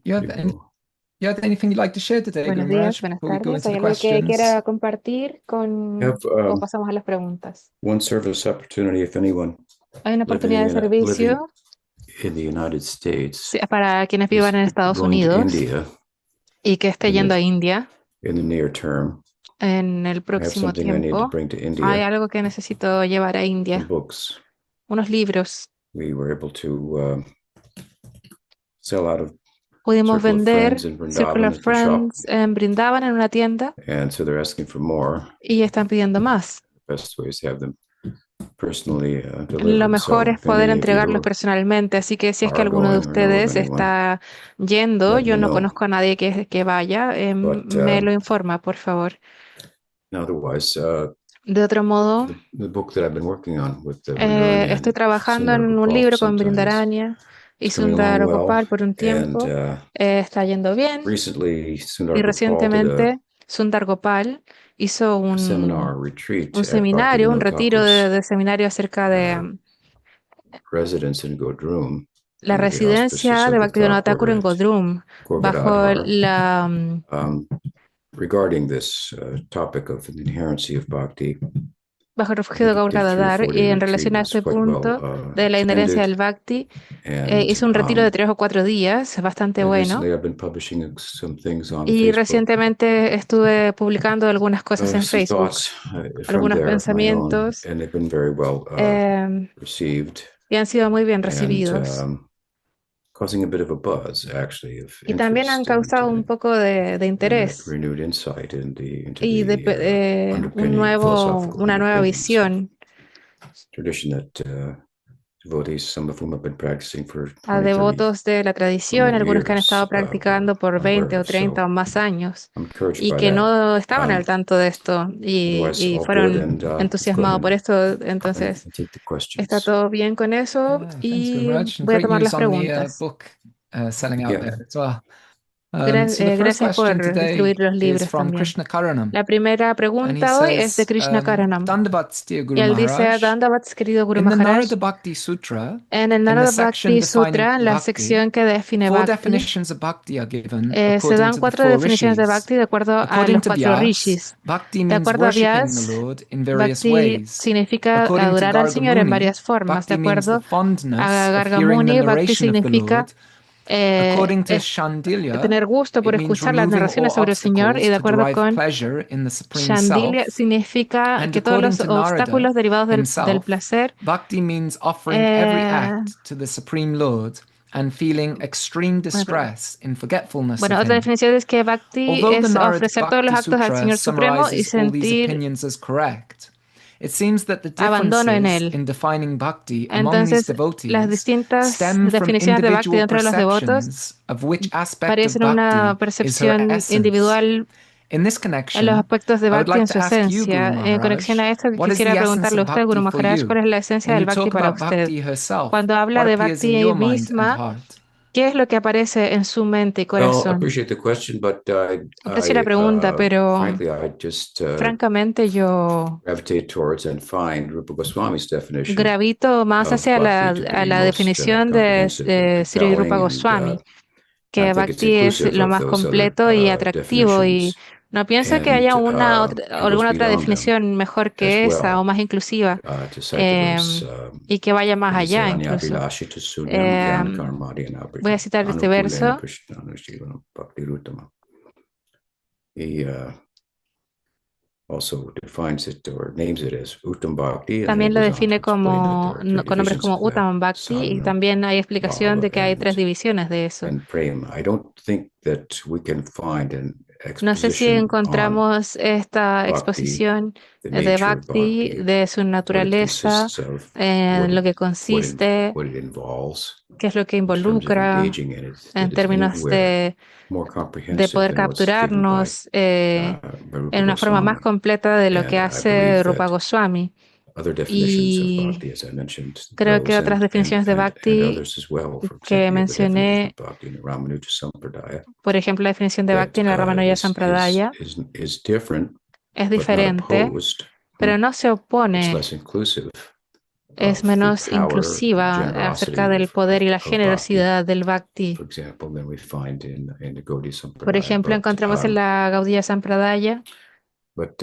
You have any, you have anything you'd like to share today, Buenos días, Gurmaraj, buenas before we go tardes. into ¿Hay the algo que questions? quiera compartir con have o pasamos a las preguntas? one service opportunity if anyone Hay una oportunidad living de living servicio in the United States para quienes vivan is en Estados going to Unidos India y que esté in yendo a the India in the near term. en el I have próximo something I need to tiempo. bring to Hay India, algo que necesito llevar a some India, books. unos libros. We were able to sell out of Pudimos Circle of vender Friends in Circle Vrindavan of at their shop, Friends en Brindavan en una tienda and so they're asking for more. y están pidiendo más. The best way is to have them personally Lo delivered. mejor So es if poder any of you entregarlos personalmente, así que si es que are alguno de going or know of ustedes anyone, está yendo, let yo me no know. conozco a nadie que vaya, But me lo informa, por favor. otherwise, De otro modo, the book that I've been working on with the Vrindavan estoy and trabajando Sundar en un Gopal for libro some con time Brindarania y is coming along Sundar well. Gopal por un And tiempo. Está yendo bien. recently, Y Sundar Gopal did recientemente, Sundar Gopal hizo a seminar retreat un at seminario, un Bhaktivinoda retiro Thakur's de seminario acerca de residence in Godrum la under the auspices residencia de of the Bhaktivinoda Thakur Thakur en at Godrum, Corbett bajo Adhar, la regarding this topic of the inherency of Bhakti. bajo el I refugio de think it Gaur did a 3 or 4 y day en retreat. relación It a was este quite well punto de la inherencia attended. del Bhakti, And hizo un retiro de 3 o 4 días, bastante bueno. recently I've been publishing some things on Y Facebook. recientemente estuve publicando algunas cosas en Some Facebook, thoughts from algunos there of my own, pensamientos, and they've been very well eh, received y han sido muy bien and recibidos. causing a bit of a buzz, actually, of Y también han interest causado un poco de and interés renewed insight into y the underpinning philosophical una nueva underpinnings of visión tradition that devotees, some of whom have been practicing for a 20, 30 devotos de la or tradición, more algunos que han years, estado practicando por unaware 20 o of. 30 So o más años I'm encouraged y by que that. no estaban al tanto de esto Otherwise, y all good. fueron And let's go ahead entusiasmados por esto. and Entonces, take the está questions. todo bien con eso Thanks, y Gurmaraj, and voy a great tomar news las on the preguntas. book selling out Yeah. there as well. So the first Gracias question por today distribuir los is libros from también. Krishna Karanam, La primera and he pregunta hoy es de says, Krishna Karanam. Dandavats, dear Y Guru él dice, Maharaj, Dandavats, querido Guru in the Maharaj, Narada Bhakti Sutra, en el in the Narada section Bhakti defining Sutra, en la Bhakti, sección que define 4 Bhakti, definitions of Bhakti are given se according dan to the 4 four definiciones de rishis. Bhakti de acuerdo a According los to 4 Vyas, rishis. Bhakti De means acuerdo a worshipping the Vyas, Lord in various Bhakti ways. significa According to adorar al Garga Señor en Muni, varias formas. De Bhakti means the acuerdo a fondness of Garga hearing the Muni, Bhakti narration of the significa Lord. According to Shandilya, tener gusto por it means escuchar las removing all narraciones sobre el Señor, y obstacles de to acuerdo derive con pleasure in the Supreme Shandilya Self. significa And que todos according los to Narada obstáculos derivados del himself, placer, Bhakti means offering every eh, act to the Supreme Lord and feeling extreme bueno, distress in forgetfulness of bueno, otra Him. definición es que Bhakti Although the es Narad ofrecer todos los Bhakti actos al Sutra Señor Supremo y summarizes all these sentir opinions as correct, it seems that the abandono en differences Él. in defining Bhakti among these Entonces, las devotees distintas stem from definiciones de Bhakti individual dentro de los devotos perceptions of which aspect of parecen una Bhakti is her percepción essence. individual In this en los connection, aspectos de I would Bhakti like en to su ask you, Guru esencia. En conexión Maharaj, a esto, what is the quisiera essence preguntarle a of usted, Guru Bhakti for Maharaj, you? ¿cuál es la esencia When del you Bhakti talk para about usted? Bhakti herself, Cuando habla what de appears in Bhakti your mind and misma, heart? ¿qué es lo que aparece en su mente y Well, I corazón? appreciate the question, but Aprecio la pregunta, pero frankly, I just francamente yo gravitate towards and find Rupa Goswami's definition gravito más of hacia bhakti to a be la most definición comprehensive and Sri Rupa compelling, and Goswami, I que think it's Bhakti es inclusive lo of más those other completo y atractivo, y definitions, no pienso que and haya goes alguna otra beyond them definición mejor as que esa o well. más inclusiva, To cite the verse, y que vaya más what do you say? allá incluso. Anyabhilashita sunyam Eh, jnana karmadi Voy a citar este anukulena verso. krishna anushilana bhakti rutama. He also defines it or names it as Uttam Bhakti, and then También lo goes on to define explain that there are three con nombres divisions como of that: Uttama Bhakti, y sadhana, también hay explicación bhava, de que hay 3 divisiones de eso. and prema. I don't think that we can find an No sé si exposition on encontramos esta bhakti, exposición the de nature of Bhakti, bhakti, de su what it naturaleza, consists of, en lo que what consiste, what it involves qué es lo que in terms of involucra, engaging in it, en that is términos anywhere more de comprehensive poder than what's given capturarnos by Rupa en una forma más Goswami. completa de lo que And I hace believe Rupa that Goswami. other definitions of Y bhakti, as I mentioned, creo que those otras definiciones de and Bhakti others as well. For que example, you have a definition mencioné, of bhakti in the Ramanuja Sampradaya por ejemplo, la definición de that Bhakti en la Ramanuja Sampradaya, is different, es but not diferente, opposed. pero no se It's opone, less inclusive, es of the menos power, inclusiva acerca del poder y la of bhakti, generosidad del bhakti. for example, than we find in the Gaudiya Por Sampradaya. ejemplo, encontramos en la Gaudiya Sampradaya, But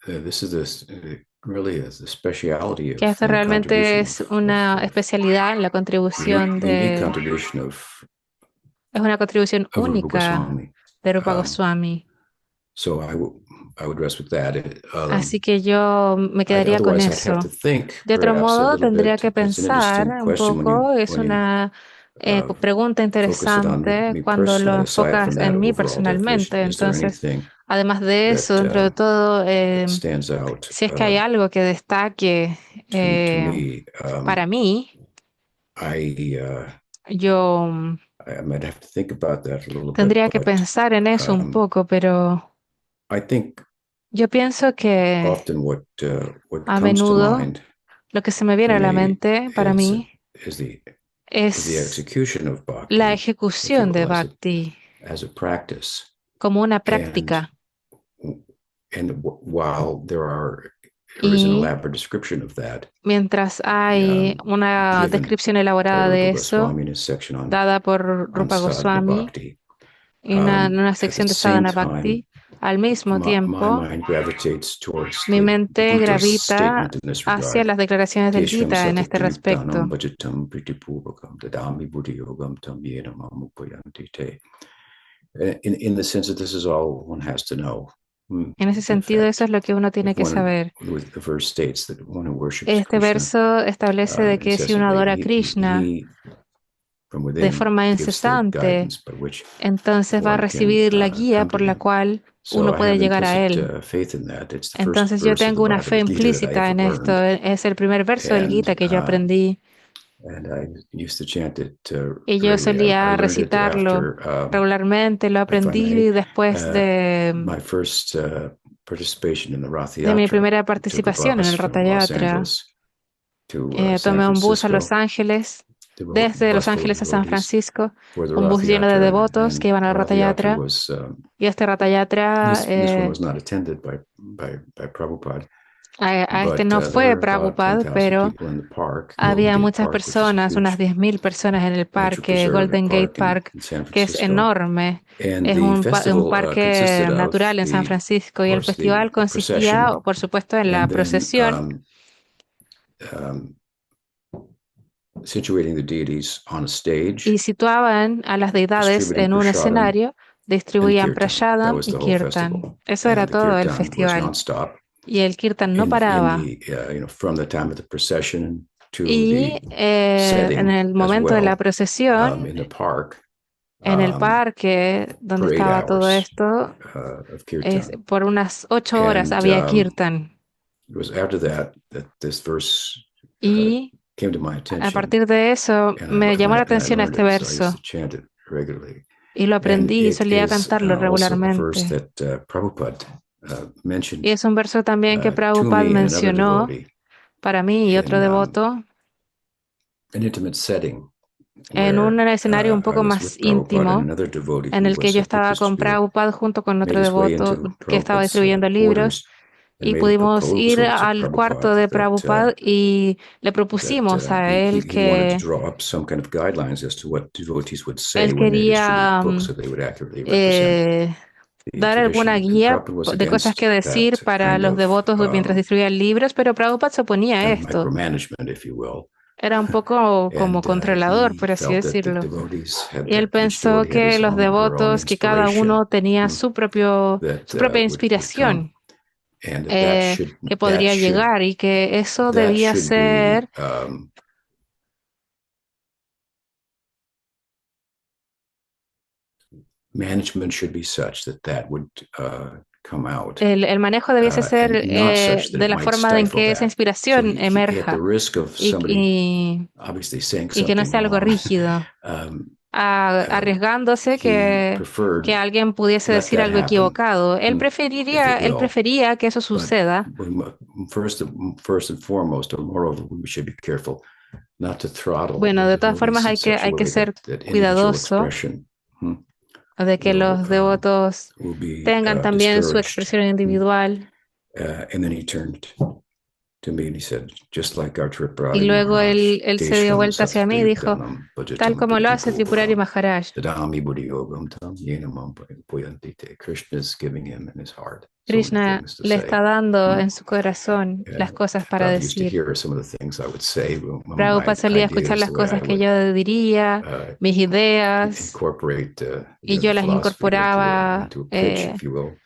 this is really the speciality que of esto the realmente contribution es una especialidad en la contribución unique de, contribution es una contribución of Rupa única Goswami. de Rupa Goswami. So I would rest with that. Así que yo me quedaría con Otherwise, I'd have eso. to think De otro perhaps a modo, little tendría bit. que It's an pensar interesting un question poco, es when you una pregunta focus it on interesante me cuando lo personally. Aside enfocas from that en mí overall definition, personalmente. is there Entonces, anything además de eso, that dentro de todo, that stands out si es que hay algo que destaque to me? para mí, yo I might have to think about that a little bit, tendría que but pensar en eso un poco, pero I think yo pienso que often what a comes to menudo mind lo que se me viene for a la me mente para mí is the es execution of la bhakti, if you ejecución de will, Bhakti as a practice. como una And práctica. while there is an Y elaborate description of that, mientras hay una given descripción by elaborada de Rupa eso, Goswami in his section on dada por Rupa sadhana Goswami, bhakti, y una at the sección de same Sadhana time, Bhakti, al mismo my tiempo, mind gravitates towards mi the mente Buddha's gravita statement in this hacia regard. las declaraciones del Tesham Gita en este satatvitanam respecto. bhajatam pritipurvakam dadami buddhayogam tam yena mamupayanti te. In the sense that this is all one has to know. En ese sentido, eso es lo que uno tiene que saber. The verse states that one who worships Este Krishna verso establece de que si uno adora a Krishna from de within forma gives the incesante, guidance by which entonces va a one recibir la can guía come to por la him. cual So uno I puede have llegar a implicit él. faith in that. It's the first Entonces yo verse of the tengo una fe Bhagavad Gita that I implícita en ever esto. learned, Es el primer verso del Gita que yo aprendí and I used to chant it y yo regularly. I solía learned it recitarlo after regularmente. Lo I finally aprendí después my first participation in the Rath de mi Yatra. primera Took a participación en bus el from Ratha Los Yatra. Angeles to San Tomé un bus a Los Francisco. Ángeles, desde Bus Los full of Ángeles a San devotees Francisco, for the un Rath bus lleno de Yatra, devotos and que iban a la the Rath Ratha Yatra Yatra. was Y este Ratha Yatra, this one was not attended by Prabhupada, a este but no there fue were about Prabhupada, 10,000 pero people in the park, había Golden Gate muchas Park, which is a personas, unas huge 10.000 personas en el nature parque preserve Golden Gate park Park, in San que es Francisco. enorme. And Es the un festival parque consisted of natural en San Francisco y el festival the procession, consistía, por supuesto, en la and then procesión situating the deities on a stage, y situaban a las deidades distributing en un prasadam, escenario, and distribuían kirtan. That prashadam was y the whole kirtan. festival. Eso era And the todo el kirtan was festival. nonstop. Y el kirtan no paraba. From the time of the procession to Y the setting en el as momento de la well, procesión, in the park, en el parque donde for 8 estaba todo hours esto, of kirtan. por unas 8 horas And había kirtan. it was after that this verse Y came to my a attention, partir de eso and me llamó la I atención learned este it, so I used verso to chant it regularly. y lo And aprendí y it solía is cantarlo also a verse regularmente. that Prabhupada Y mentioned es un verso también que to Prabhupada me and another mencionó devotee para mí y otro in devoto an intimate setting en un where escenario un I poco was más with Prabhupada and íntimo, another devotee en who el que was yo a book estaba con distributor, Prabhupada junto con made otro his way devoto into que estaba Prabhupada's distribuyendo libros. quarters and Y made a pudimos ir proposal to al cuarto de Prabhupada Prabhupada y le that propusimos a he él wanted to que draw up some kind of guidelines as to what devotees would say él when they distribute quería books so they would accurately represent eh, the dar alguna tradition. And guía Prabhupada was de cosas against que decir that para kind los of devotos mientras distribuían libros, pero Prabhupada se oponía a esto. micromanagement, if you will. Era un poco como And controlador, he por así felt that the decirlo. devotees Y él each pensó devotee had que his los her own devotos, que cada inspiration uno tenía su propia would come, inspiración and that que podría llegar y que eso debía should be ser management should be such that would come out. el manejo debiese ser And not such that de it la might forma en stifle que esa that. So inspiración he, at the emerja risk of y, somebody obviously saying y que no something sea algo wrong, rígido, arriesgándose he que alguien pudiese let decir that algo happen, equivocado. if it Él will. prefería que eso But suceda. first and foremost, or moreover, we should be careful not to throttle Bueno, the de todas devotees formas in hay such a que way ser that individual cuidadoso expression de que los devotos will be tengan también su discouraged. expresión individual. And then he turned to to me and he said, just like our Y Tripurari luego Maharaj, él se dio Desham vuelta hacia mí y dijo, Sattridanam tal Bhajatam como lo hace Tripurari Vidibhopam Maharaj. Tadami Buddhi Yogam Tam Yenamam Puyantite. Krishna's giving him in his heart so many Krishna things to le say. está dando en su corazón And las cosas para Prabhupada used to decir. hear some of the things I would say, my Prabhupada solía escuchar ideas, las the way cosas I que would yo diría, mis ideas, incorporate y yo the las philosophy incorporaba into a pitch, if you will.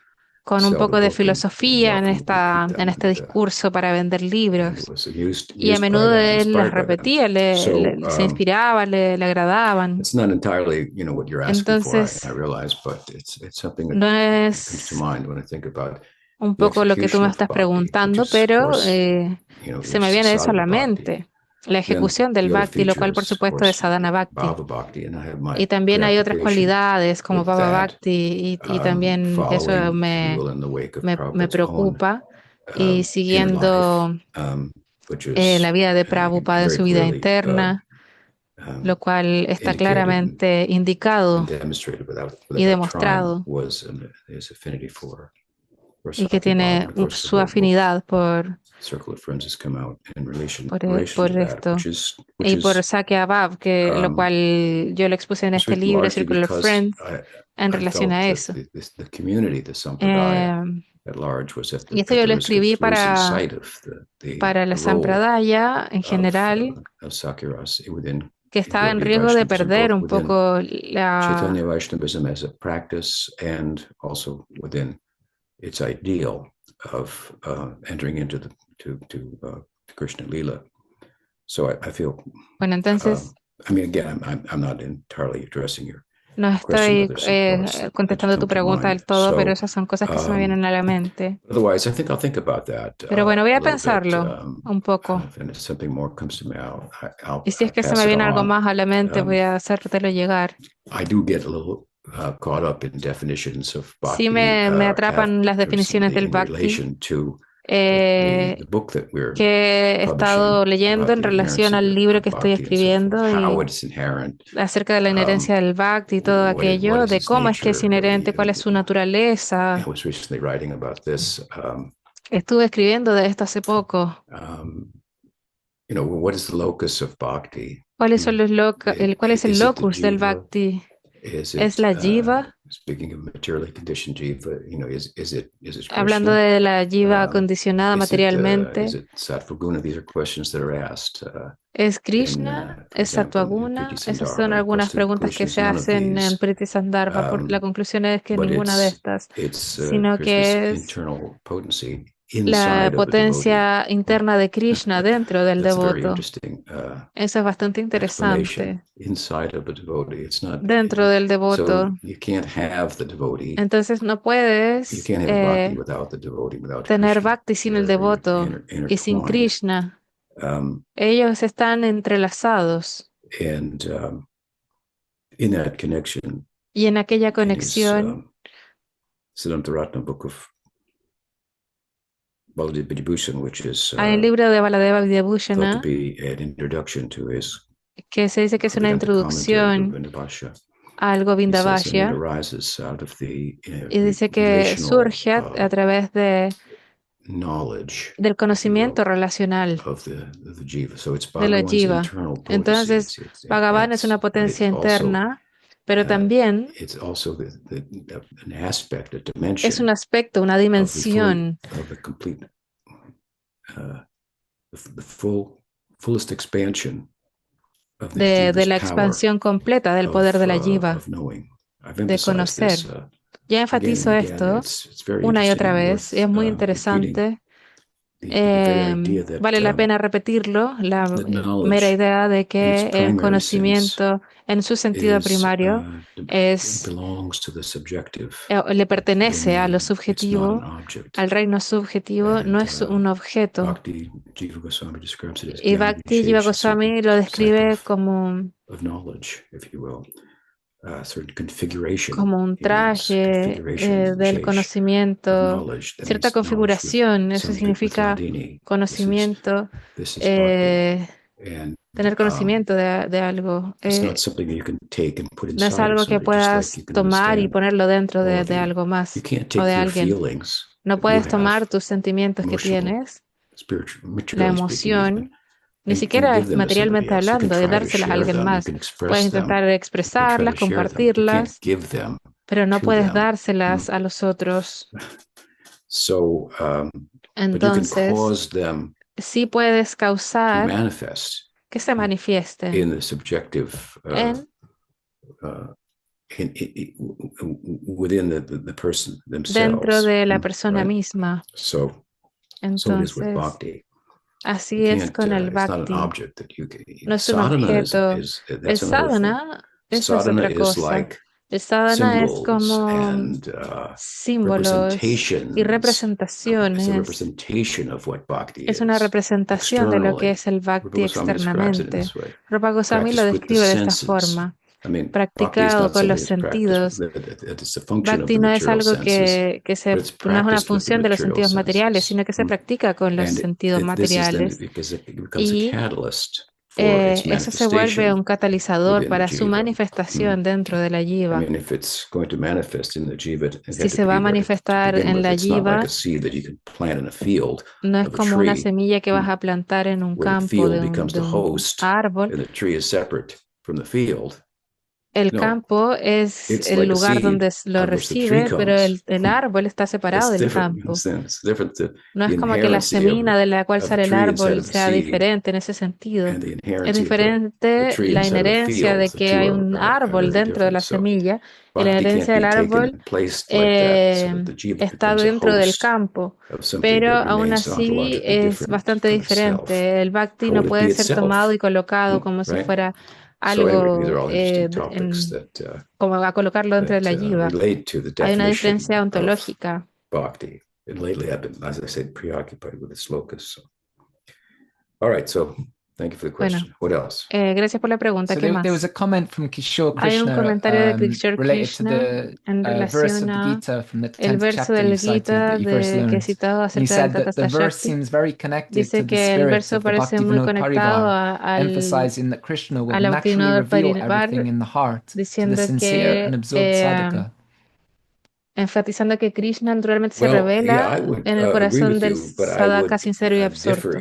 con un Sell the poco de book and filosofía often would repeat them, en este discurso para vender and libros. was Y a used by menudo them, él las inspired by them. repetía, So se inspiraba, le agradaban. it's not entirely, what you're asking for, Entonces, I realize, but it's something that no comes to es mind when I think about un the poco lo que tú execution me of estás bhakti, which preguntando, is, of pero course, se me is viene eso a sadhana la bhakti. mente, la Then ejecución del the other bhakti, lo cual feature por is, of supuesto es course, sadhana bhakti. bhava bhakti, and I have my Y también hay otras preoccupation cualidades como with Baba that, Bhakti y también eso following, if you will, in the wake of me Prabhupada's own preocupa, y inner siguiendo life, which la is vida de Prabhupada en very su vida clearly interna, lo cual está indicated claramente indicado and demonstrated y without trying demostrado, was his affinity for y que Satya Bhava. tiene And of course, the su whole book, afinidad por, Circle of Friends, has come out in relation por, to that, esto, which y por is Sakya Bhav, que, lo cual yo lo expuse en was este written libro, largely Circle of because Friends, en I relación felt a that eso. the community, the Sampradaya Eh, at large, was at y esto yo the lo risk escribí of losing sight of the la role Sampradaya en general, of Sakyaras within que estaba en Gaudiya riesgo de Vaishnavism, perder both un within poco Chaitanya Vaishnavism as a practice and also within its ideal of entering into Krishna Lila. So I feel, Bueno, entonces again, I'm not entirely addressing your no question. estoy There's some thoughts that contestando tu come to pregunta mind. del todo, pero So, esas son cosas que se me vienen a la mente. otherwise, I think I'll think about that Pero bueno, voy a a little bit. pensarlo un poco. And if something more comes to me, I'll Y si es que se pass me it viene algo on. más a la mente, voy a hacértelo llegar. I do get a little caught up in definitions of Sí bhakti. me atrapan las definiciones del in bhakti relation to the book that we're que he estado publishing leyendo about en the relación inherency al of libro que estoy bhakti and so forth, escribiendo how y it's inherent, acerca de la inherencia del bhakti y todo what aquello, is de its cómo es que es nature. inherente, cuál es su naturaleza. I was recently writing about this. Estuve escribiendo de esto hace poco. What is the locus of bhakti? ¿Cuál es el Is it the locus del jiva? bhakti? Is ¿Es it, la jiva? speaking of materially conditioned jiva, is it Hablando Krishna? de la jiva condicionada Is materialmente, it Sattva-guna? These are questions that are asked. ¿es Krishna? For ¿Es example, in Sattva-guna? Priti Esas Sandarbha. son And of algunas course, the preguntas que conclusion is se none of hacen en these. Priti Sandarbha. La conclusión es que But ninguna de estas, it's sino Krishna's que es internal potency la inside of a devotee. potencia interna de Krishna dentro del That's a very devoto. interesting Eso es bastante explanation. interesante. Inside of a devotee. It's not Dentro del devoto. So you can't have the devotee. Entonces no You puedes can't have bhakti without the devotee, without tener Krishna. bhakti sin el They're devoto y sin intertwined. Krishna. Ellos están entrelazados. And in that connection, Y en aquella in his conexión, Siddhanta Ratna book of Baladev Vidyabhushan, which is hay un libro de Baladeva thought to Vidyabhushana be an introduction to his que se dice que es una Vedanta commentary, introducción Govinda Bhashya. al Govinda He says, and it Bhashya, arises out of the y dice que relational surge a través knowledge, del conocimiento relacional of the jiva. So it's de la Bhagavan's jiva. internal potency. Entonces, Bhagavan es una potencia interna, pero también it's also an aspect, a dimension es un aspecto, una dimensión of the complete, the fullest expansion of the de jiva's la power expansión completa del poder de la jiva, of knowing. I've de emphasized conocer. this, Ya again enfatizo and again. esto It's very una y interesting otra and vez, y es worth, muy repeating. interesante. The very idea that, Vale la pena repetirlo, la that knowledge mera idea de in its que el primary conocimiento en su sentido primario belongs to the subjective, le pertenece a lo domain. It's not subjetivo, an object. al reino subjetivo, And, no es un objeto. Bhakti Jiva Goswami describes it as Y Jnana Bhakti Jiva Vishesha, Goswami certain lo type describe como of knowledge, if you will, certain configuration. un traje del Vishesha conocimiento, of knowledge. That cierta means knowledge with configuración. Eso some significa Viplatadini. conocimiento, This is Bhakti. And tener conocimiento de algo. it's not something that you can take and put No es inside of algo que somebody, just puedas like you can tomar y understand ponerlo dentro all de the- algo más You can't o take de your alguien. feelings No that you puedes have, tomar tus sentimientos que emotional, tienes La emoción, ni siquiera es materialmente hablando, de dárselas a alguien más. Puedes intentar expresarlas, compartirlas, pero no puedes dárselas a los otros. Entonces, sí puedes causar que se manifiesten en dentro de la persona misma. Entonces, así es con el bhakti. No es un objeto. El sadhana, esa es otra cosa. El sadhana es como símbolos y representaciones. Es una representación de lo que es el bhakti externamente. Rupa Goswami lo describe de esta forma. Practicado con los sentidos. Bhakti no es algo no es una función de los sentidos materiales, sino que se practica con los sentidos materiales. Y eso se vuelve un catalizador para su manifestación dentro de la jiva. Si se va a manifestar en la jiva, no es como una semilla que vas a plantar en un campo de un árbol. El campo es el lugar donde lo recibe, pero el árbol está separado del campo. No es como que la semilla de la cual sale el árbol sea diferente en ese sentido. Es diferente la inherencia de que hay un árbol dentro de la semilla y la inherencia del árbol está dentro del campo. Pero aún así es bastante diferente. El bhakti no puede ser tomado y colocado como si fuera algo como a colocarlo dentro de la jiva. Hay una diferencia ontológica. Bueno, gracias por la pregunta. ¿Qué más? Hay un comentario de Kishore Krishna en relación a el verso del Gita que he citado acerca del Tata Shakti. Dice que el verso parece muy conectado a la Bhaktivinoda Parivar, diciendo que enfatizando que Krishna naturalmente se revela en el corazón del sadhaka sincero y absorto.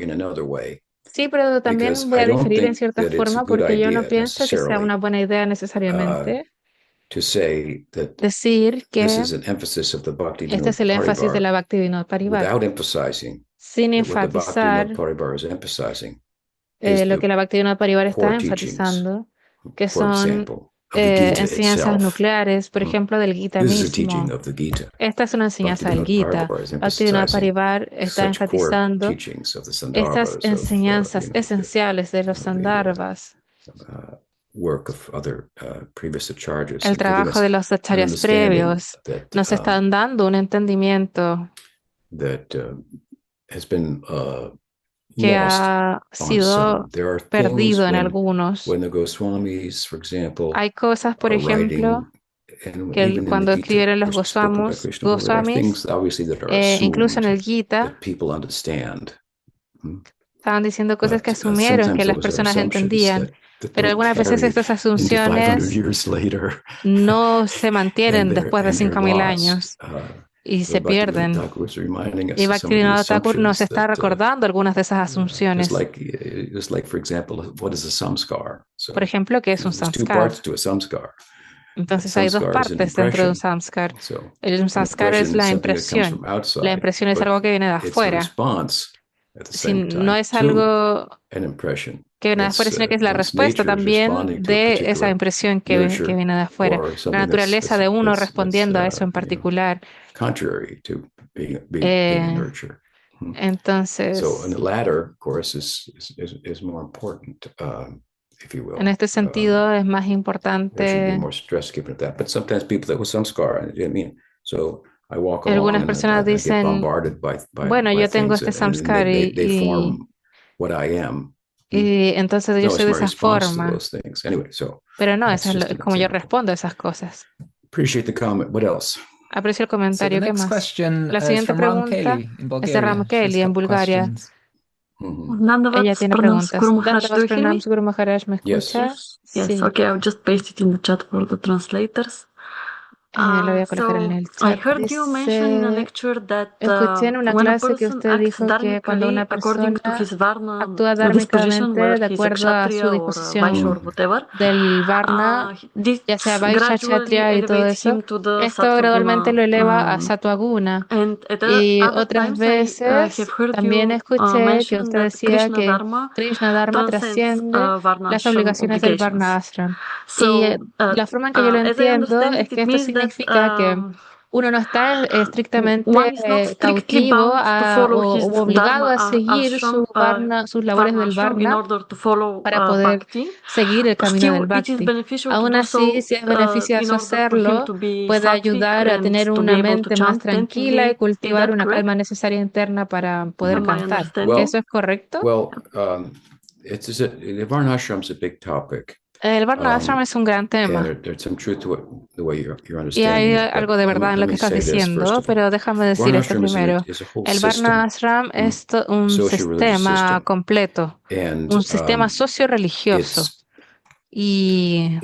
Sí, pero también voy a diferir en cierta forma porque yo no pienso que sea una buena idea necesariamente decir que este es el énfasis de la Bhaktivinoda Parivar, sin enfatizar lo que la Bhaktivinoda Parivar está enfatizando, que son enseñanzas nucleares, por ejemplo, del Gita mismo. Esta es una enseñanza del Gita. Bhaktivinoda Parivar está enfatizando estas enseñanzas esenciales de los Sandarbhas. El trabajo de los acharyas previos nos están dando un entendimiento que ha sido perdido en algunos. Hay cosas, por ejemplo, que cuando escribieron los Goswamis, incluso en el Gita, estaban diciendo cosas que asumieron que las personas entendían, pero algunas veces estas asunciones no se mantienen después de 5,000 años. Y se pierden. Y Bhaktivinoda Thakur nos está recordando algunas de esas asunciones. Por ejemplo, ¿qué es un samskar? Entonces hay dos partes dentro de un samskar. Un samskar es la impresión. La impresión es algo que viene de afuera. No es algo que viene de afuera, sino que es la respuesta también de esa impresión que viene de afuera. La naturaleza de uno respondiendo a eso en particular. Entonces, en este sentido es más importante. Algunas personas dicen, bueno, yo tengo este samskar y entonces yo soy de esa forma. Pero no, eso es como yo respondo a esas cosas. Aprecio el comentario. ¿Qué más? La siguiente pregunta es de Ram Kelly en Bulgaria. Ella tiene preguntas. Dandavas pranams, Guru Maharaj, ¿me escucha? Yes, Sí. okay, I've just pasted in the chat for the translators. Lo voy a colocar en el chat. Escuché en una clase que usted dijo que cuando una persona actúa dármicamente de acuerdo a su disposición del Varna, ya sea Vaishya, Kshatriya y todo eso, esto gradualmente lo eleva a Sattva-guna. Y otras veces también escuché que usted decía que Krishna Dharma trasciende las obligaciones del Varna Ashram. Y la forma en que yo lo entiendo es que esto significa que uno no está estrictamente cautivo o obligado a seguir sus labores del Varna para poder seguir el camino del Bhakti. Aún así, si es beneficioso hacerlo, puede ayudar a tener una mente más tranquila y cultivar una calma necesaria interna para poder cantar. ¿Eso es correcto? The Varna Ashram is a big topic. El Varna Ashram es un gran tema. Y hay algo de verdad en lo que estás diciendo, pero déjame decir esto primero. El Varna Ashram es un sistema completo, un sistema socio-religioso. Y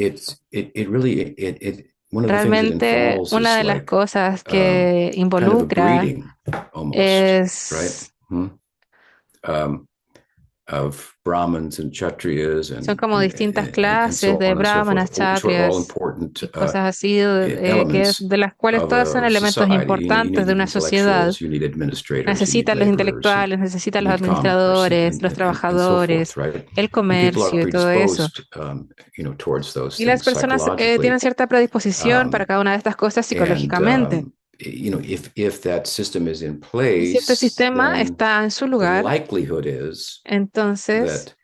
realmente una de las cosas que involucra es son como distintas clases de brahmanas, kshatriyas y cosas así, de las cuales todas son elementos importantes de una sociedad. Necesitan los intelectuales, necesitan los administradores, los trabajadores, el comercio y todo eso. Y las personas tienen cierta predisposición para cada una de estas cosas psicológicamente. Si este sistema está en su lugar, entonces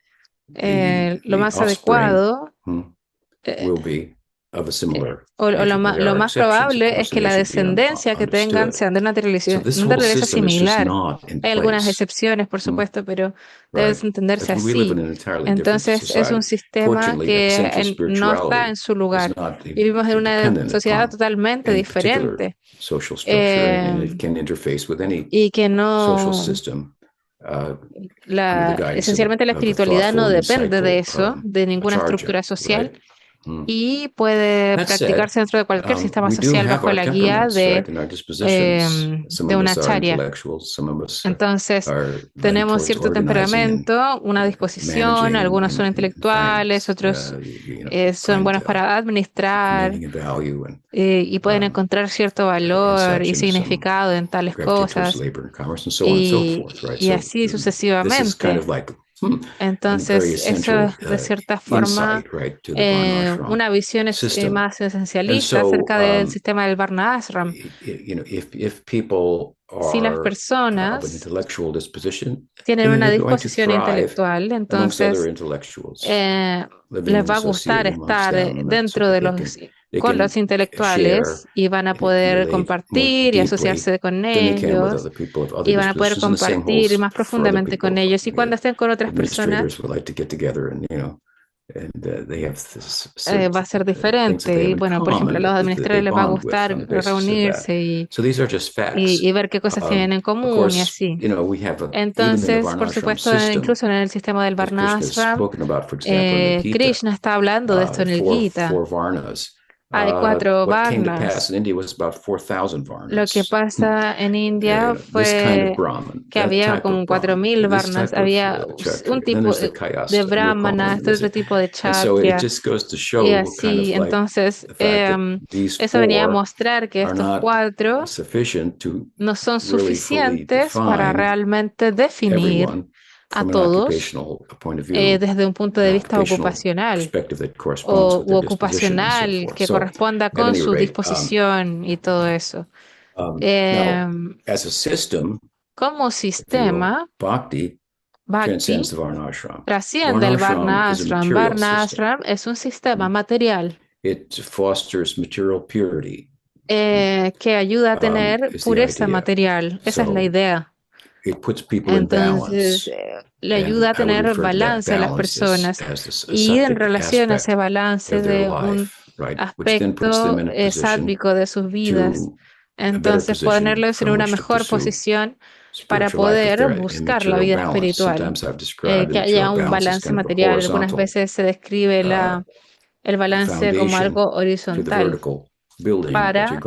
lo más adecuado o lo más probable es que la descendencia que tengan sean de una naturaleza similar. Hay algunas excepciones, por supuesto, pero debe entenderse así. Entonces es un sistema que no está en su lugar. Vivimos en una sociedad totalmente diferente y que no... esencialmente la espiritualidad no depende de eso, de ninguna estructura social. Y puede practicarse dentro de cualquier sistema social bajo la guía de una acharya. Entonces, tenemos cierto temperamento, una disposición, algunos son intelectuales, otros son buenos para administrar y pueden encontrar cierto valor y significado en tales cosas y así sucesivamente. Entonces, eso es de cierta forma una visión más esencialista acerca del sistema del Varna Ashram. Si las personas tienen una disposición intelectual, entonces les va a gustar estar dentro de con los intelectuales y van a poder compartir y asociarse con ellos y van a poder compartir más profundamente con ellos. Y cuando estén con otras personas, va a ser diferente. Y bueno, por ejemplo, a los administradores les va a gustar reunirse y ver qué cosas tienen en común y así. Entonces, por supuesto, incluso en el sistema del Varna Ashram, Krishna está hablando de esto en el Gita. Hay 4 varnas. Lo que pasa en India fue que había como 4.000 varnas. Había un tipo de brahmana, otro tipo de kshatriya y así. Entonces, eso venía a mostrar que estos 4 no son suficientes para realmente definir a todos desde un punto de vista ocupacional u ocupacional que corresponda con su disposición y todo eso. Como sistema, Bhakti trasciende el Varna Ashram. Varna Ashram es un sistema material que ayuda a tener pureza material. Esa es la idea. Entonces, le ayuda a tener balance a las personas y en relación a ese balance de un aspecto sáttvico de sus vidas, entonces ponerlos en una mejor posición para poder buscar la vida espiritual, que haya un balance material. Algunas veces se describe el balance como algo horizontal. para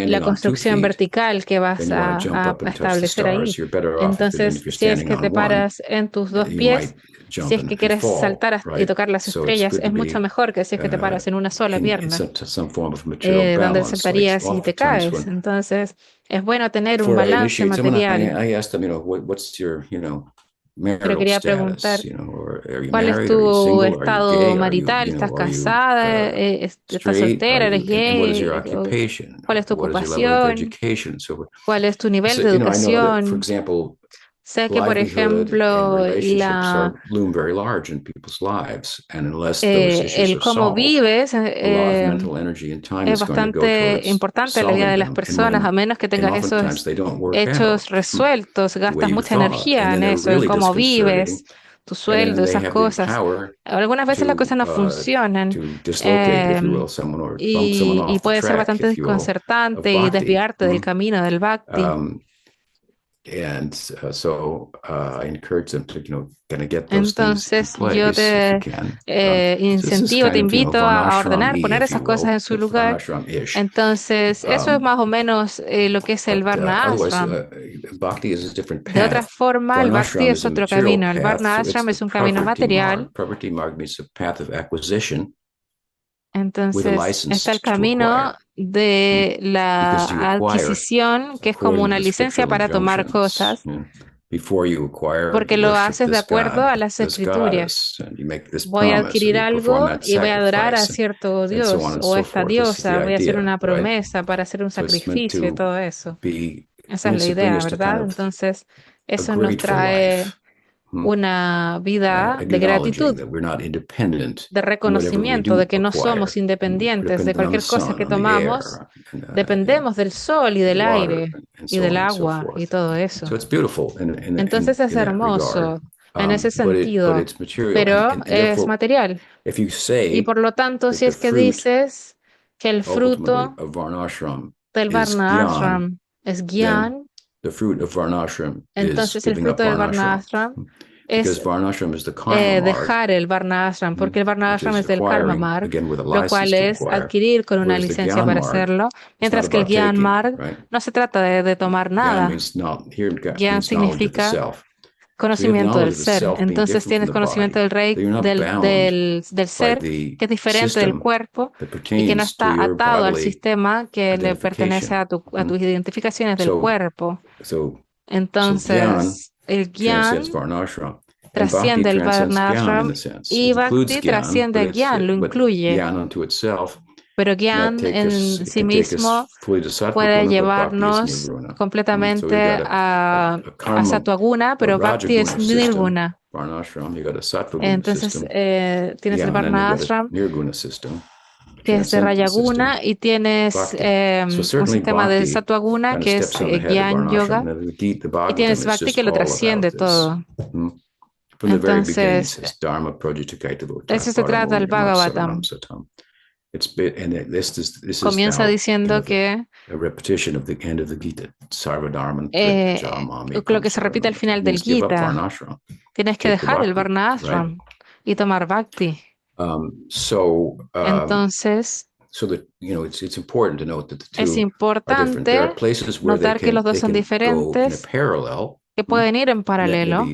la construcción vertical que vas a establecer ahí. Entonces, si es que te paras en tus 2 pies, si es que quieres saltar y tocar las estrellas, es mucho mejor que si es que te paras en una sola pierna, donde saltarías y te caes. Entonces, es bueno tener un balance material. Pero quería preguntar, ¿cuál es tu estado marital? ¿Estás casada? ¿Estás soltera? ¿Eres gay? ¿Cuál es tu ocupación? ¿Cuál es tu nivel de educación? Sé que, por ejemplo, el cómo vives es bastante importante en la vida de las personas, a menos que tengas esos hechos resueltos, gastas mucha energía en eso, en cómo vives, tu sueldo, esas cosas. Algunas veces las cosas no funcionan y puede ser bastante desconcertante y desviarte del camino del bhakti. Entonces yo te incentivo, te invito a ordenar, poner esas cosas en su lugar. Entonces eso es más o menos lo que es el Varna Ashram. De otra forma, el bhakti es otro camino. El Varna Ashram es un camino material. Entonces está el camino de la adquisición, que es como una licencia para tomar cosas, porque lo haces de acuerdo a las escrituras. Voy a adquirir algo y voy a adorar a cierto dios o esta diosa, voy a hacer una promesa para hacer un sacrificio y todo eso. Esa es la idea, ¿verdad? Entonces, eso nos trae una vida de gratitud, de reconocimiento de que no somos independientes de cualquier cosa que tomamos, dependemos del sol y del aire y del agua y todo eso. Entonces es hermoso en ese sentido, pero es material. Y por lo tanto, si es que dices que el fruto del Varna Ashram es Gyan, entonces el fruto del Varna Ashram es dejar el Varna Ashram, porque el Varna Ashram es del Karma Marg, lo cual es adquirir con una licencia para hacerlo, mientras que el Gyan Marg no se trata de tomar nada. Gyan significa conocimiento del ser. Entonces tienes conocimiento del rey, del ser, que es diferente del cuerpo y que no está atado al sistema que le pertenece a tus identificaciones del cuerpo. Entonces, el Gyan trasciende el Varna Ashram y Bhakti trasciende el Gyan, lo incluye. Pero Gyan en sí mismo puede llevarnos completamente a Sattva-guna, pero Bhakti es Nirguna. Entonces tienes el Varna Ashram, que es de Rajaguna, y tienes un sistema de Sattva-guna, que es Gyan Yoga, y tienes Bhakti, que lo trasciende todo. Entonces, eso se trata del Bhagavatam. Comienza diciendo que lo que se repite al final del Gita, tienes que dejar el Varna Ashram y tomar Bhakti. Entonces, es importante notar que los dos son diferentes, que pueden ir en paralelo,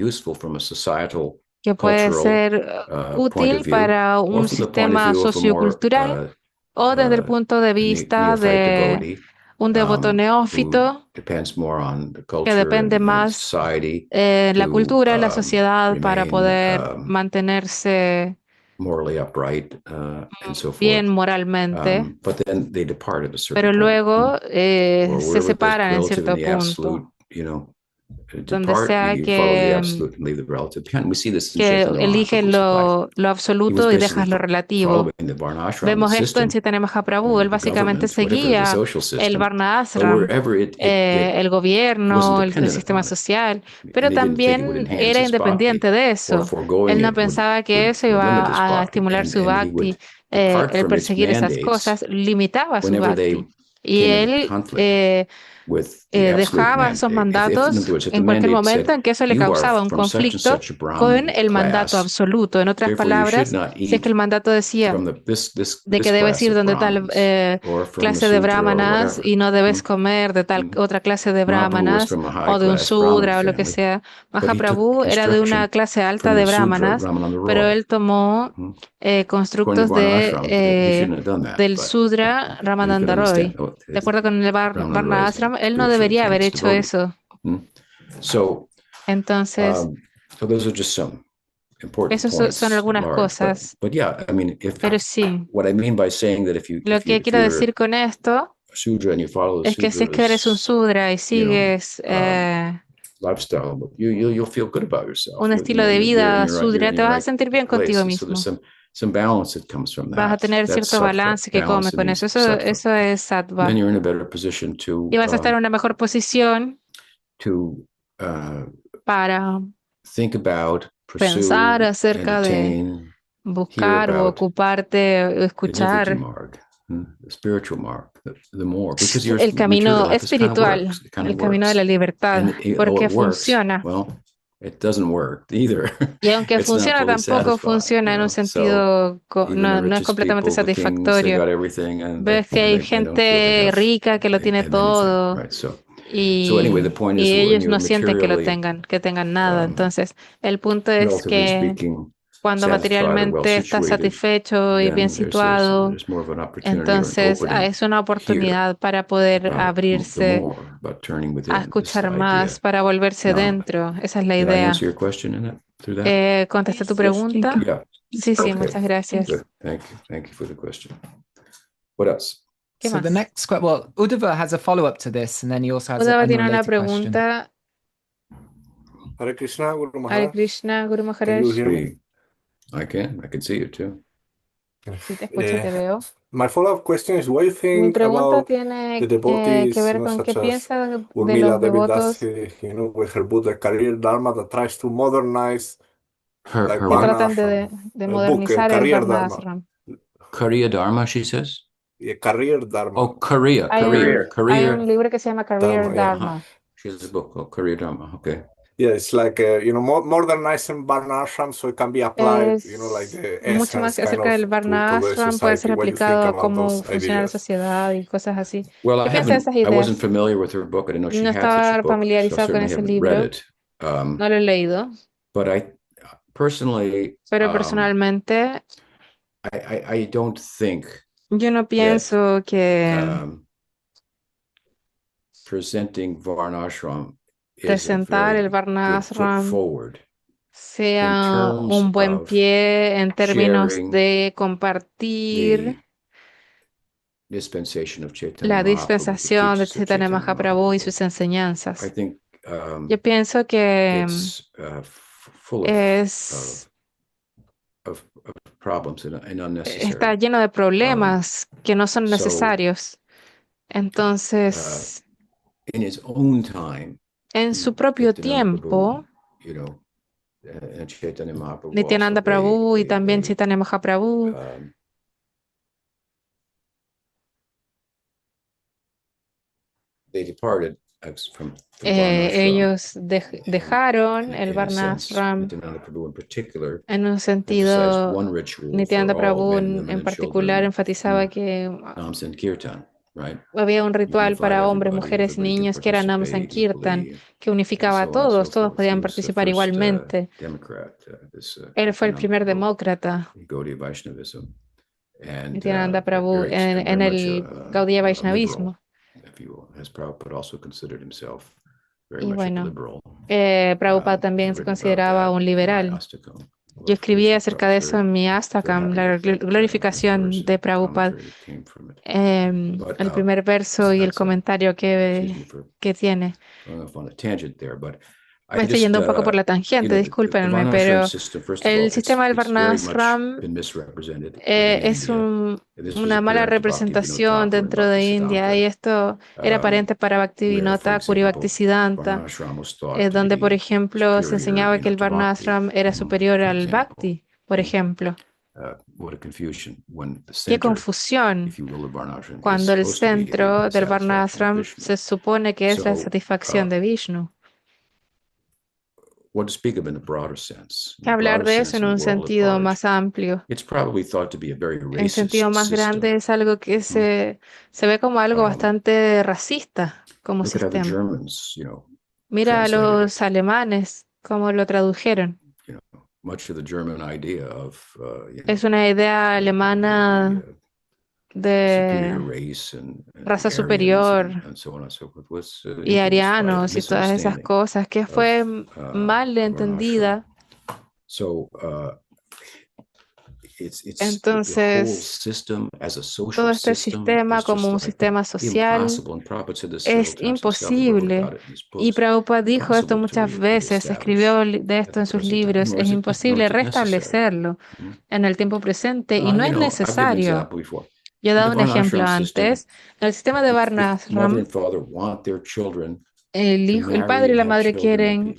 que puede ser útil para un sistema sociocultural o desde el punto de vista de un devoto neófito que depende más de la cultura, la sociedad para poder mantenerse bien moralmente, pero luego se separan en cierto punto, donde sea que eliges lo absoluto y dejas lo relativo. Vemos esto en Chaitanya Mahaprabhu. Él básicamente seguía el Varna Ashram, el gobierno, el sistema social, pero también era independiente de eso. Él no pensaba que eso iba a estimular su bhakti. El perseguir esas cosas limitaba su bhakti. Y él dejaba esos mandatos en cualquier momento en que eso le causaba un conflicto con el mandato absoluto. En otras palabras, si es que el mandato decía de que debes ir donde tal clase de brahmanas y no debes comer de tal otra clase de brahmanas o de un sudra o lo que sea. Mahaprabhu era de una clase alta de brahmanas, pero él tomó constructos del sudra Ramananda Roy. De acuerdo con el Varna Ashram, él no debería haber hecho eso. Entonces, esas son algunas cosas. Pero sí, lo que quiero decir con esto es que si es que eres un sudra y sigues un estilo de vida sudra, te vas a sentir bien contigo mismo. Vas a tener cierto balance que come con eso. Eso es sattva. Y vas a estar en una mejor posición para pensar acerca de buscar o ocuparte, o escuchar el camino espiritual, el camino de la libertad, porque funciona. Y aunque funciona, tampoco funciona en un sentido, no es completamente satisfactorio. Ves que hay gente rica que lo tiene todo y ellos no sienten que tengan nada. Entonces, el punto es que cuando materialmente estás satisfecho y bien situado, entonces es una oportunidad para poder abrirse a escuchar más, para volverse dentro. Esa es la idea. ¿Contesté tu pregunta? Sí, muchas gracias. ¿Qué más? Uddhava has a follow-up to this, and then he also has Uddhava an tiene una unrelated question. pregunta. Hare Krishna, Guru Maharaj. Hare Krishna, Guru Maharaj. I can see you too. Sí, te escucho y te veo. My follow-up question is, what do you Mi think pregunta about tiene the devotees, que ver con such qué as piensa de Urmila los devotos Devidasi, with her book, The Career Dharma, that tries to modernize, like que Varna tratan Ashram. de modernizar el Career Varna Dharma. Ashram. Korea Dharma, she says. Yeah, Career Dharma. Oh, Korea. Hay un libro que se llama Career Dharma. She has a book called Korea Dharma. Okay. Yeah, it's like modernizing Varna Ashram, so it can be applied, like the mucho más essence acerca del Varna to the Ashram puede ser society. What do you think aplicado a about cómo those funciona la ideas? sociedad y cosas así. Well, ¿Qué piensa de esas I wasn't ideas? familiar with her book. I didn't know she No had such a estaba book, so I familiarizado con certainly ese haven't read libro. it. No lo he leído. But I personally, Pero personalmente, I don't think yo no pienso que presenting Varnashram presentar el Varna Ashram sea un buen pie en términos de compartir la dispensación de Chaitanya Mahaprabhu y sus enseñanzas. Yo pienso que está lleno de problemas que no son necesarios. Entonces, en su propio tiempo, Nityananda Prabhu y también Chaitanya Mahaprabhu ellos dejaron el Varna Ashram en un sentido. Nityananda Prabhu en particular enfatizaba que había un ritual para hombres, mujeres y niños que era Nam Sankirtan, que unificaba a todos podían participar igualmente. Él fue el primer demócrata, Nityananda Prabhu, en el Gaudiya Vaishnavismo. Y bueno, Prabhupada también se consideraba un liberal. Yo escribí acerca de eso en mi Astakam, la glorificación de Prabhupada, el primer verso y el comentario que tiene. Me estoy yendo un poco por la tangente, discúlpenme, pero el sistema del Varna Ashram es una mala representación dentro de India, y esto era aparente para Bhaktivinoda, Puri Bhaktisiddhanta, donde, por ejemplo, se enseñaba que el Varna Ashram era superior al Bhakti, por ejemplo. Qué confusión cuando el centro del Varnashram se supone que es la satisfacción de Vishnu. Que hablar de eso en un sentido más amplio. El sentido más grande es algo que se ve como algo bastante racista como sistema. Mira a los alemanes, cómo lo tradujeron. Es una idea alemana de raza superior y arianos y todas esas cosas que fue mal entendida. Entonces, todo este sistema como un sistema social es imposible. Y Prabhupada dijo esto muchas veces, escribió de esto en sus libros, es imposible restablecerlo en el tiempo presente y no es necesario. Yo he dado un ejemplo antes. En el sistema de Varnashram, el padre y la madre quieren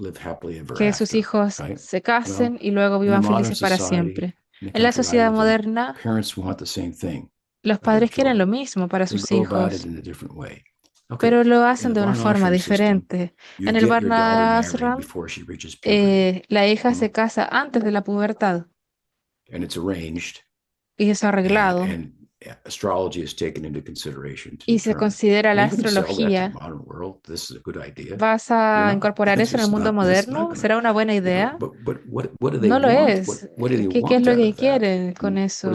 que sus hijos se casen y luego vivan felices para siempre. En la sociedad moderna, los padres quieren lo mismo para sus hijos, pero lo hacen de una forma diferente. En el Varnashram, la hija se casa antes de la pubertad y es arreglado. Y se considera la astrología. ¿Vas a incorporar eso en el mundo moderno? ¿Será una buena idea? No lo es. ¿Qué es lo que quieren con eso?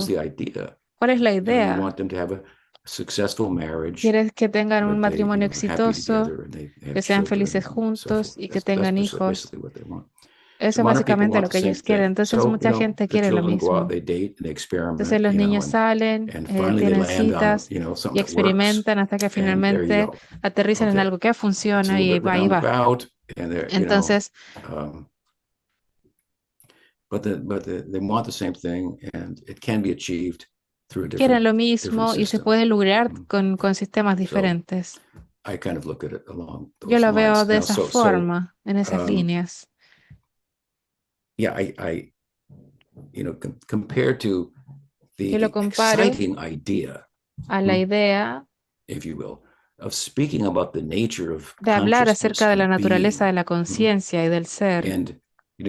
¿Cuál es la idea? ¿Quieres que tengan un matrimonio exitoso, que sean felices juntos y que tengan hijos? Eso es básicamente lo que ellos quieren. Entonces mucha gente quiere lo mismo. Entonces los niños salen, tienen citas y experimentan hasta que finalmente aterrizan en algo que funciona y ahí va. Entonces, quieren lo mismo y se puede lograr con sistemas diferentes. Yo lo veo de esa forma, en esas líneas. Yo lo comparo a la idea de hablar acerca de la naturaleza de la conciencia y del ser. Y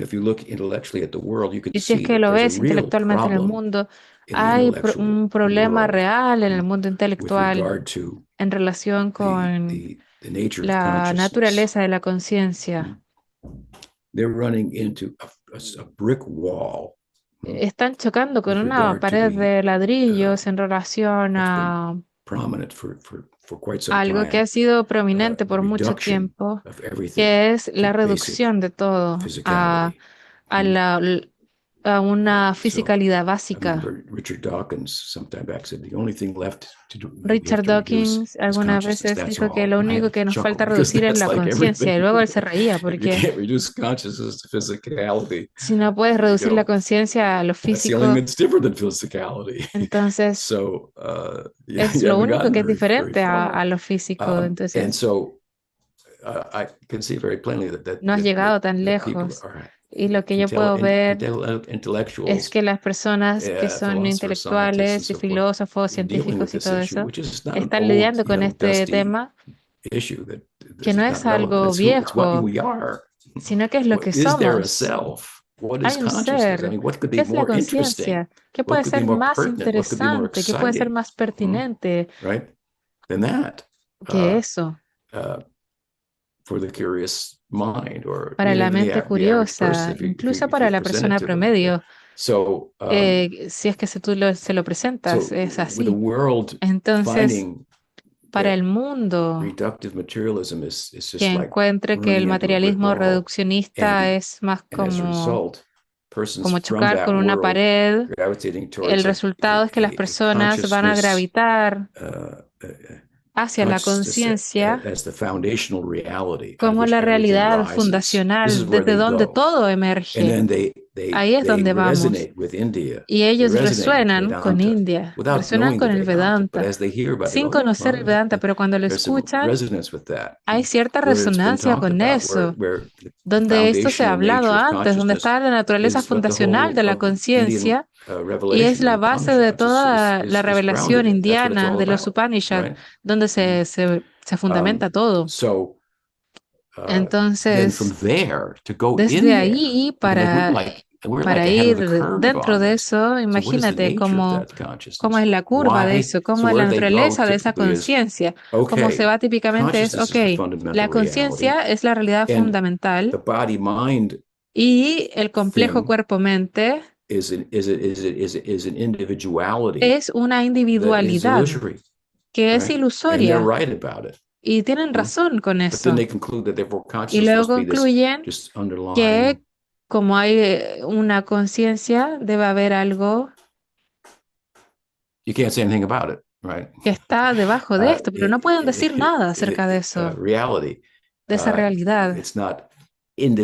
si es que lo ves intelectualmente en el mundo, hay un problema real en el mundo intelectual en relación con la naturaleza de la conciencia. Están chocando con una pared de ladrillos en relación a algo que ha sido prominente por mucho tiempo, que es la reducción de todo a una fisicalidad básica. Richard Dawkins algunas veces dijo que lo único que nos falta reducir es la conciencia, y luego él se reía porque si no puedes reducir la conciencia a lo físico, entonces es lo único que es diferente a lo físico. Entonces no has llegado tan lejos. Y lo que yo puedo ver es que las personas que son intelectuales y filósofos, científicos y todo eso, están lidiando con este tema, que no es algo viejo, sino que es lo que somos. Hay un ser. ¿Qué es la conciencia? ¿Qué puede ser más interesante? ¿Qué puede ser más pertinente que eso? Para la mente curiosa, incluso para la persona promedio, si es que tú se lo presentas, es así. Entonces, para el mundo que encuentre que el materialismo reduccionista es más como chocar con una pared, el resultado es que las personas van a gravitar hacia la conciencia como la realidad fundacional desde donde todo emerge. ahí es donde vamos. Y ellos resuenan con India, resuenan con el Vedanta, sin conocer el Vedanta, pero cuando lo escuchan, hay cierta resonancia con eso, donde esto se ha hablado antes, donde está la naturaleza fundacional de la conciencia y es la base de toda la revelación indiana de los Upanishads, donde se fundamenta todo. Entonces, desde ahí para ir dentro de eso, imagínate cómo es la curva de eso, cómo es la naturaleza de esa conciencia. Cómo se va típicamente es, la conciencia es la realidad fundamental y el complejo cuerpo-mente es una individualidad que es ilusoria. Y tienen razón con eso. Y luego concluyen que como hay una conciencia, debe haber algo que está debajo de esto, pero no pueden decir nada acerca de eso, de esa realidad. No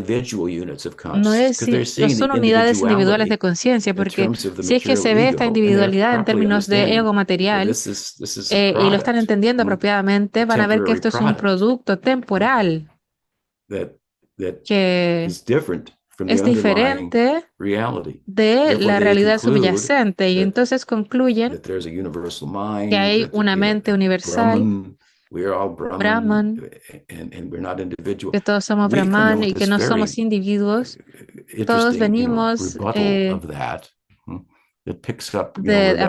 son unidades individuales de conciencia, porque si es que se ve esta individualidad en términos de ego material y lo están entendiendo apropiadamente, van a ver que esto es un producto temporal que es diferente de la realidad subyacente, y entonces concluyen que hay una mente universal, Brahman, que todos somos Brahman y que no somos individuos. Todos venimos a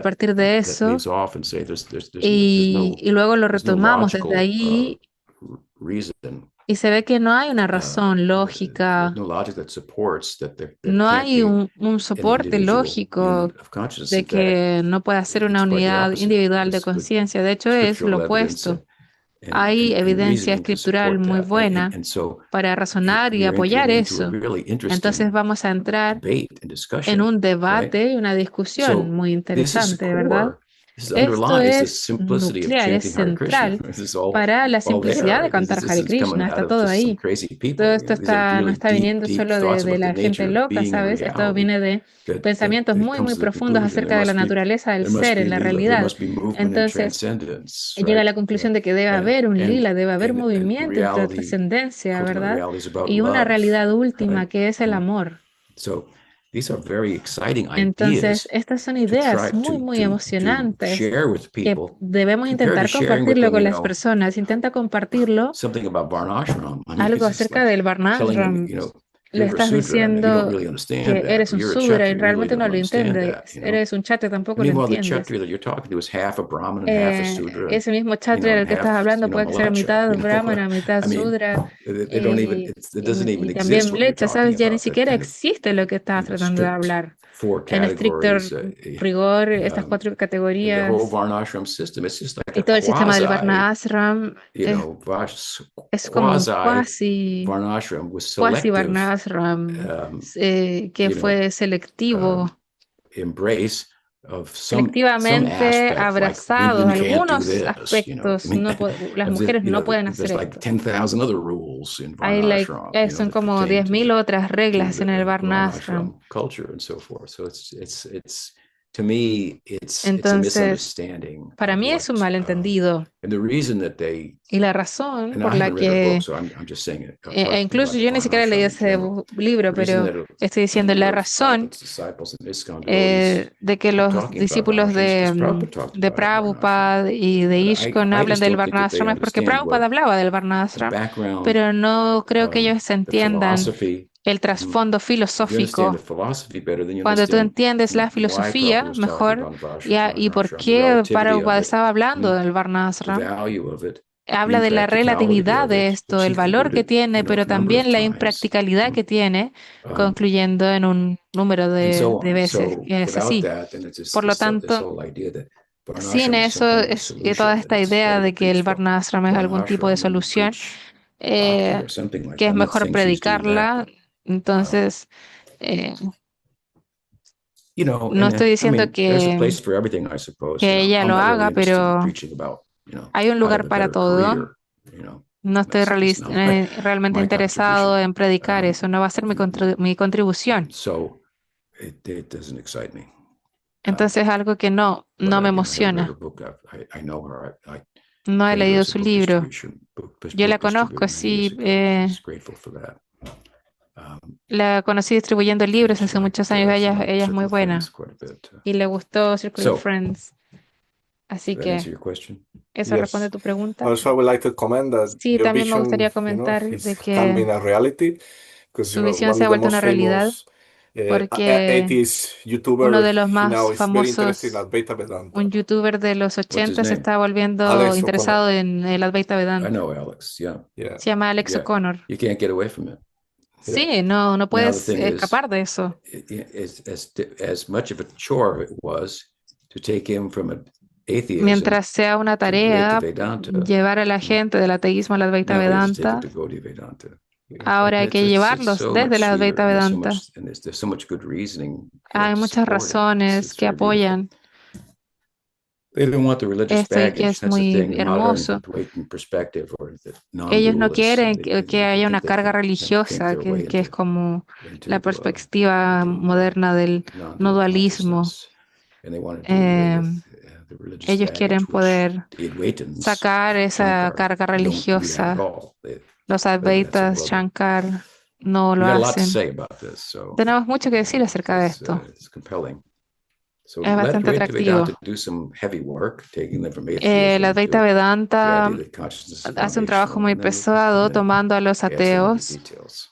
partir de eso y luego lo retomamos desde ahí y se ve que no hay una razón lógica, no hay un soporte lógico de que no pueda ser una unidad individual de conciencia. De hecho, es lo opuesto. Hay evidencia escritural muy buena para razonar y apoyar eso. Entonces vamos a entrar en un debate y una discusión muy interesante, ¿verdad? Esto es nuclear, es central para la simplicidad de cantar Hare Krishna, está todo ahí. Todo esto no está viniendo solo de la gente loca, ¿sabes? Esto viene de pensamientos muy, muy profundos acerca de la naturaleza del ser en la realidad. Entonces, llega a la conclusión de que debe haber un lila, debe haber movimiento entre trascendencia, ¿verdad? Y una realidad última que es el amor. Entonces, estas son ideas muy, muy emocionantes que debemos intentar compartirlo con las personas. Intenta compartirlo. Algo acerca del Varnashram. Le estás diciendo que eres un Sudra y realmente no lo entiendes. Eres un Kshatriya, tampoco lo entiendes. Ese mismo Kshatriya del que estás hablando puede ser mitad Brahmana, mitad Sudra. Y también Mlecha, ¿sabes? Ya ni siquiera existe lo que estás tratando de hablar. En estricto rigor, estas 4 categorías y todo el sistema del Varna Ashram es como un quasi Varna Ashram que fue selectivamente abrazado. Algunos aspectos, las mujeres no pueden hacer esto. Son como 10.000 otras reglas en el Varna Ashram. Entonces, para mí es un malentendido. Y la razón por la que, incluso yo ni siquiera leí ese libro, pero estoy diciendo la razón de que los discípulos de Prabhupada y de ISKCON hablan del Varnashram es porque Prabhupada hablaba del Varnashram, pero no creo que ellos entiendan el trasfondo filosófico. Cuando tú entiendes la filosofía mejor y por qué Prabhupada estaba hablando del Varnashram, habla de la relatividad de esto, el valor que tiene, pero también la impracticalidad que tiene, concluyendo en un número de veces que es así. Por lo tanto, sin eso, toda esta idea de que el Varnashram es algún tipo de solución, que es mejor predicarla. Entonces, no estoy diciendo que ella lo haga, pero hay un lugar para todo. No estoy realmente interesado en predicar eso, no va a ser mi contribución. It doesn't excite me. Entonces es algo que no me emociona. No he leído su libro. Yo la conozco, sí. La conocí distribuyendo libros hace muchos años. Ella es muy buena. Y le gustó Circle of Friends. Así que eso responde a tu pregunta. Also, I would like to comment that Sí, your también me vision, gustaría comentar de can que be a reality, because su visión one se ha of the vuelto most una realidad famous porque 80s uno YouTuber de los now más is very interested in famosos, Advaita Vedanta. un youtuber de los What's his 80 se name? está volviendo Alex interesado O'Connor. en el Advaita I Vedanta. know Alex. Yeah. Yeah. Se llama Alex Yeah. O'Connor. You can't get away from it. Sí, no Now the puedes thing is, escapar de eso. as much of a chore it was to take him from an atheism Mientras sea una to Advaita tarea Vedanta, llevar a la gente del ateísmo al Advaita now we have to take Vedanta, it to Gaudiya Vedanta. ahora hay que llevarlos so desde much el sweeter, Advaita and there's so Vedanta. much, and there's so much good reasoning Hay to muchas support it. razones It's que very beautiful. apoyan They don't want the religious esto y que baggage. es That's the muy thing, the modern hermoso. Waiting perspective, or the Ellos no non-dualists. quieren They que haya una think they carga can think religiosa, their way que es como la into perspectiva moderna del no non-dual dualismo. consciousness. And they want to do away with the religious Ellos baggage, quieren which poder the Advaitins, sacar esa Shankar, carga don't do that at religiosa. all. Los But that's a Advaitas, little bit. Shankar, no We lo got a lot to hacen. say about this, so Tenemos mucho que decir acerca de esto. it's compelling. So Es bastante let atractivo. Vedanta do some heavy work, taking them from atheism La Advaita to the Vedanta idea that consciousness is hace un trabajo foundational, muy and then we can pesado come in tomando a los and add some of the ateos, details.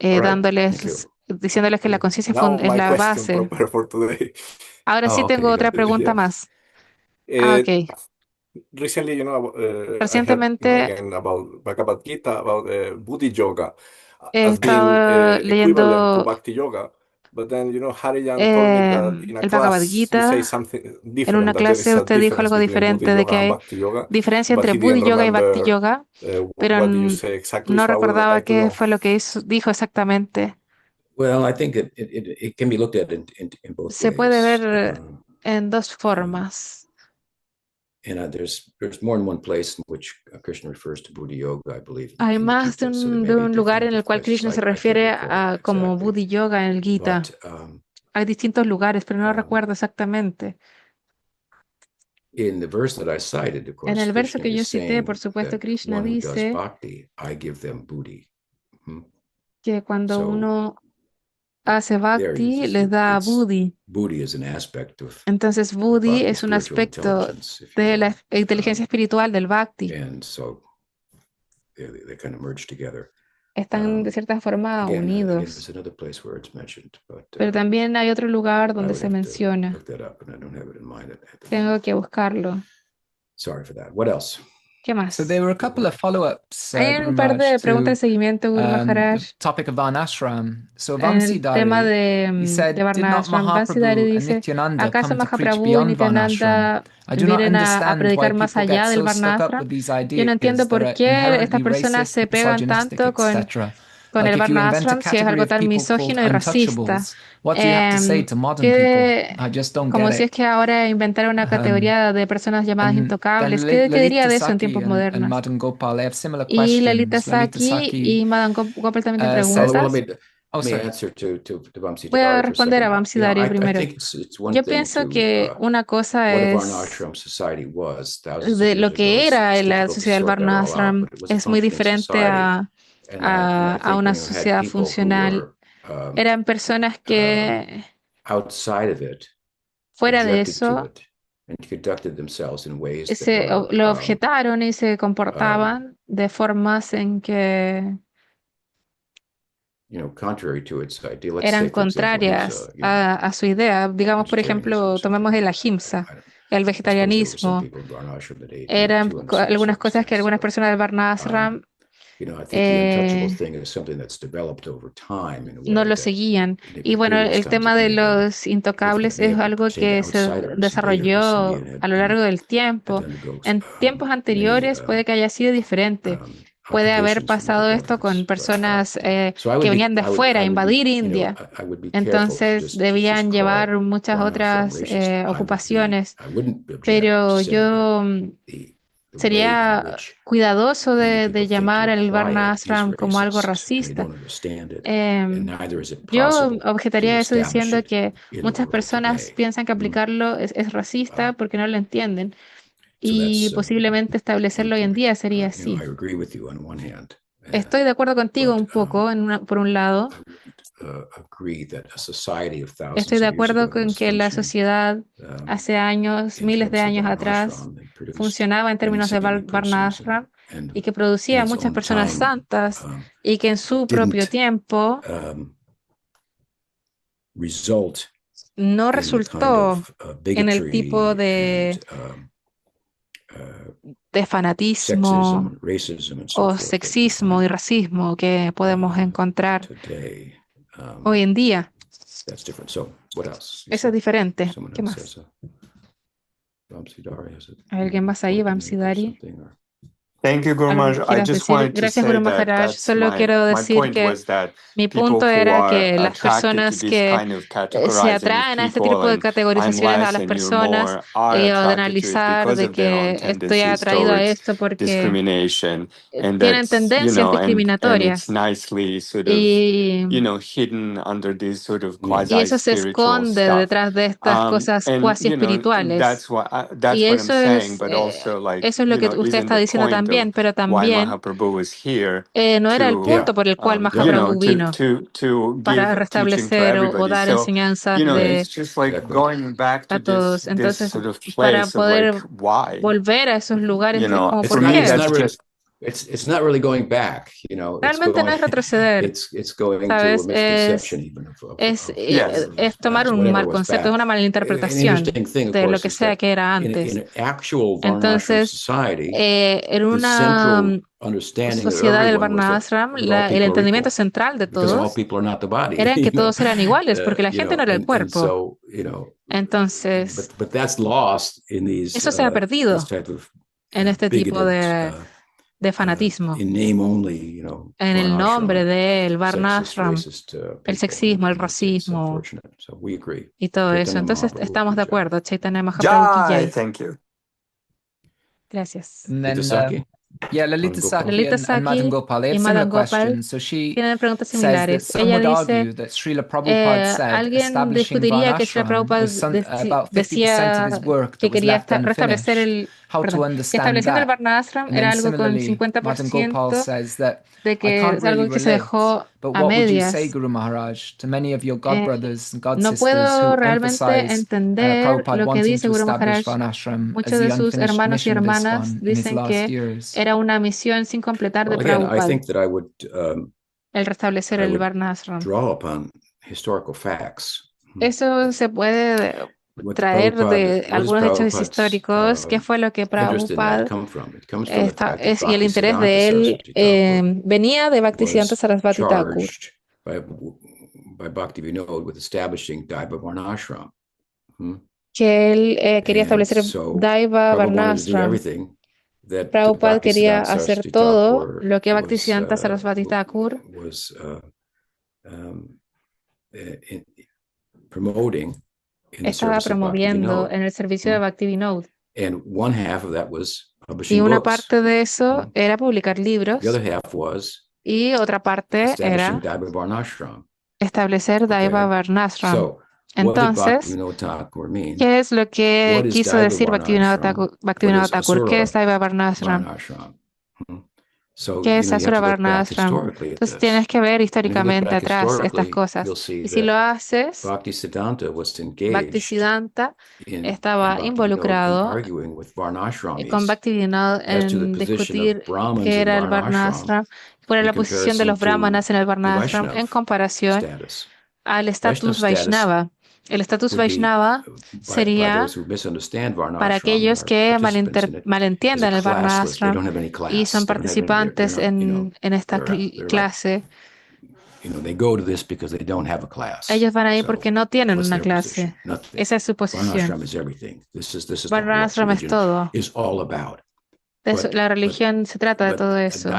All right, thank you. diciéndoles que la conciencia Now es my la question base. proper for today. Ahora sí Oh, okay, tengo you otra got it. pregunta Yeah. más. Uh, Ok. Recently, I heard, Recientemente again about Bhagavad Gita, about Buddhi Yoga he as being estado equivalent to leyendo Bhakti Yoga. But then, Harijan told me that in a el Bhagavad class you say Gita. something En different, una that there is clase a usted dijo difference algo between Buddhi diferente, de que Yoga and hay Bhakti Yoga, diferencia but entre he didn't Buddhi Yoga y Bhakti remember Yoga, pero what did you say exactly, no so I would recordaba like to qué know. fue lo que dijo exactamente. Well, I think it can be looked at in both Se puede ways. ver en dos formas. And there's more than one place in which Krishna refers to Buddhi Yoga, I believe. Hay in the más de Gita, so there un, may be lugar en different el cual places. Krishna se I can't refiere recall como exactly. Buddhi Yoga en el Gita. But Hay distintos lugares, pero no recuerdo exactamente. in the verse that I cited, of course, En el verso Krishna que yo is cité, saying por supuesto, that Krishna one who does dice bhakti, I give them Buddhi. que cuando So, uno hace there bhakti, les da Buddhi. Buddhi is an aspect of Entonces, Buddhi bhakti, es un spiritual aspecto intelligence, if you de will. la inteligencia espiritual del bhakti. And so they kind of merge together. Están de cierta forma Again, unidos. there's another place where it's mentioned, but Pero también hay otro lugar I donde would se have to menciona. look that up, and I don't have it in mind at the Tengo moment. que buscarlo. Sorry for that. What else? ¿Qué más? So there were a couple of follow-ups, Hay Guru un par de Maharaj, preguntas de to seguimiento, Guru the Maharaj. topic of Varnashram. So En el tema Vamsidari, he de said, did not Varnashram, Vamsidari Mahaprabhu and dice, Nityananda ¿acaso come to preach Mahaprabhu y beyond Varnashram? Nityananda I do not vienen a understand why predicar más people get allá del so stuck up Varnashram? with these Yo no entiendo ideas that por are qué estas inherently personas racist, se pegan misogynistic, tanto etc. con Like el if you invent a Varnashram si es category algo of tan people called misógino y racista. untouchables, what do you have to say to modern ¿Qué- people? I just don't Como get si es it. que ahora inventaron una categoría de personas llamadas And intocables. then ¿Qué diría Lalita de eso en Saki tiempos and modernos? Madan Gopal, they have similar Y Lalita questions. Lalita Saki Saki y Madan Gopal también te says, Well, preguntas. let me sorry. answer to Vamsidari Voy a for a responder a second. Vamsidari I primero. think it's one Yo thing pienso to que una cosa what a es Varnashram society was thousands of de years lo ago. que era It's la difficult to sociedad del sort that all out, Varnashram, but it was a es muy functioning diferente society. And I a think una when you had sociedad people who funcional. were Eran personas que outside of it, fuera de objected to eso it, and conducted themselves in ways that were lo objetaron y se comportaban de formas en que contrary to its idea. Let's eran say, for example, contrarias a su idea. Digamos, por ejemplo, tomemos el ahimsa, el vegetarianismo. Eran algunas cosas que algunas personas del Varnashram I think the untouchable thing is something that's developed over time in a way no lo that seguían. in Y bueno, previous el times tema it de may have been los intocables different. It es may have algo pertained to que se outsiders. They desarrolló recently a lo largo del tiempo. En tiempos anteriores puede que haya sido diferente. Puede haber pasado esto con personas que venían de afuera a invadir India. Entonces debían llevar muchas otras ocupaciones. Pero yo sería cuidadoso de llamar el Varna Ashram como algo racista. Yo objetaría eso diciendo que muchas personas piensan que aplicarlo es racista porque no lo entienden. Y posiblemente establecerlo hoy en día sería así. Estoy de acuerdo contigo un poco, por un lado. Estoy de acuerdo con que la sociedad hace años, miles de años atrás, funcionaba en términos de Varna Ashram y que producía muchas personas santas y que en su propio tiempo no resultó en el tipo de fanatismo o sexismo y racismo que podemos encontrar hoy en día. Eso es diferente. ¿Qué más? ¿Alguien más ahí, Vamsidari? Thank you, Guru Maharaj. I just wanted to Gracias, say Guru Maharaj. Solo quiero decir que mi punto era que las personas que se atraen a este tipo de categorizaciones a las personas o de analizar de que estoy atraído a esto porque tienen tendencias discriminatorias y eso se esconde detrás de estas cosas cuasi espirituales y eso es lo que usted está diciendo también. Pero también no era el punto por el cual Mahaprabhu vino para restablecer o dar enseñanzas a todos. Entonces, para poder volver a esos lugares, como ¿por qué? It's not really going back, you know. Realmente no es retroceder, ¿sabes? Es tomar un mal concepto, es una mala interpretación de lo que sea que era antes. Entonces, en una sociedad del Varna Ashram, el entendimiento central de todos era que todos eran iguales, porque la gente no era el cuerpo. Entonces, eso se ha perdido en este tipo de fanatismo, en el nombre del Varna Ashram, el sexismo, el racismo y todo eso. Entonces estamos de acuerdo. Chaitanya Mahaprabhu Ki Jai. Gracias. Lalita Saki and Madan Gopal, they have similar questions. So she tienen preguntas says that similares. some Ella would dice, argue that Srila Prabhupada said alguien establishing discutiría que Srila Varnashram Prabhupada was about 50% of decía his work que that was quería left restablecer unfinished. How to understand estableciendo el that? Varna Ashram And era then algo con similarly, Madan Gopal 50% says that de I que can't es algo really que se relate, dejó but a what would you medias. say, Guru Maharaj, to many of your god brothers and god No sisters puedo who realmente emphasize entender Prabhupada lo que wanting dice to Guru establish Maharaj. Varnashram Muchos as the de sus unfinished hermanos y mission of hermanas ISKCON in his dicen last que years? era una misión sin completar de Again, I Prabhupada, think that I would el restablecer el Varna Ashram. draw upon historical facts. Eso se puede traer de algunos hechos históricos. ¿Qué fue lo que Prabhupada y el interés de él venía de Bhaktisiddhanta Sarasvati Thakur? Que él quería establecer Daiva Varnashram. Prabhupada quería hacer todo lo que Bhaktisiddhanta Sarasvati Thakur estaba promoviendo en el servicio de Bhaktivinoda. Y una parte de eso era publicar libros y otra parte era establecer Daiva Varnashram. Entonces, ¿qué es lo que quiso decir Bhaktivinoda Thakur? ¿Qué es Daiva Varnashram? ¿Qué es Asura Varnashram? Entonces tienes que ver históricamente atrás estas cosas. Y si lo haces, Bhaktisiddhanta estaba involucrado con Bhaktivinoda en discutir qué era el Varnashram, cuál era la posición de los brahmanas en el Varnashram en comparación al estatus Vaishnava. El estatus Vaishnava sería para aquellos que malentiendan el Varna Ashram y son participantes en esta clase. Ellos van ahí porque no tienen una clase. Esa es su posición. Varna Ashram es todo. La religión se trata de todo eso.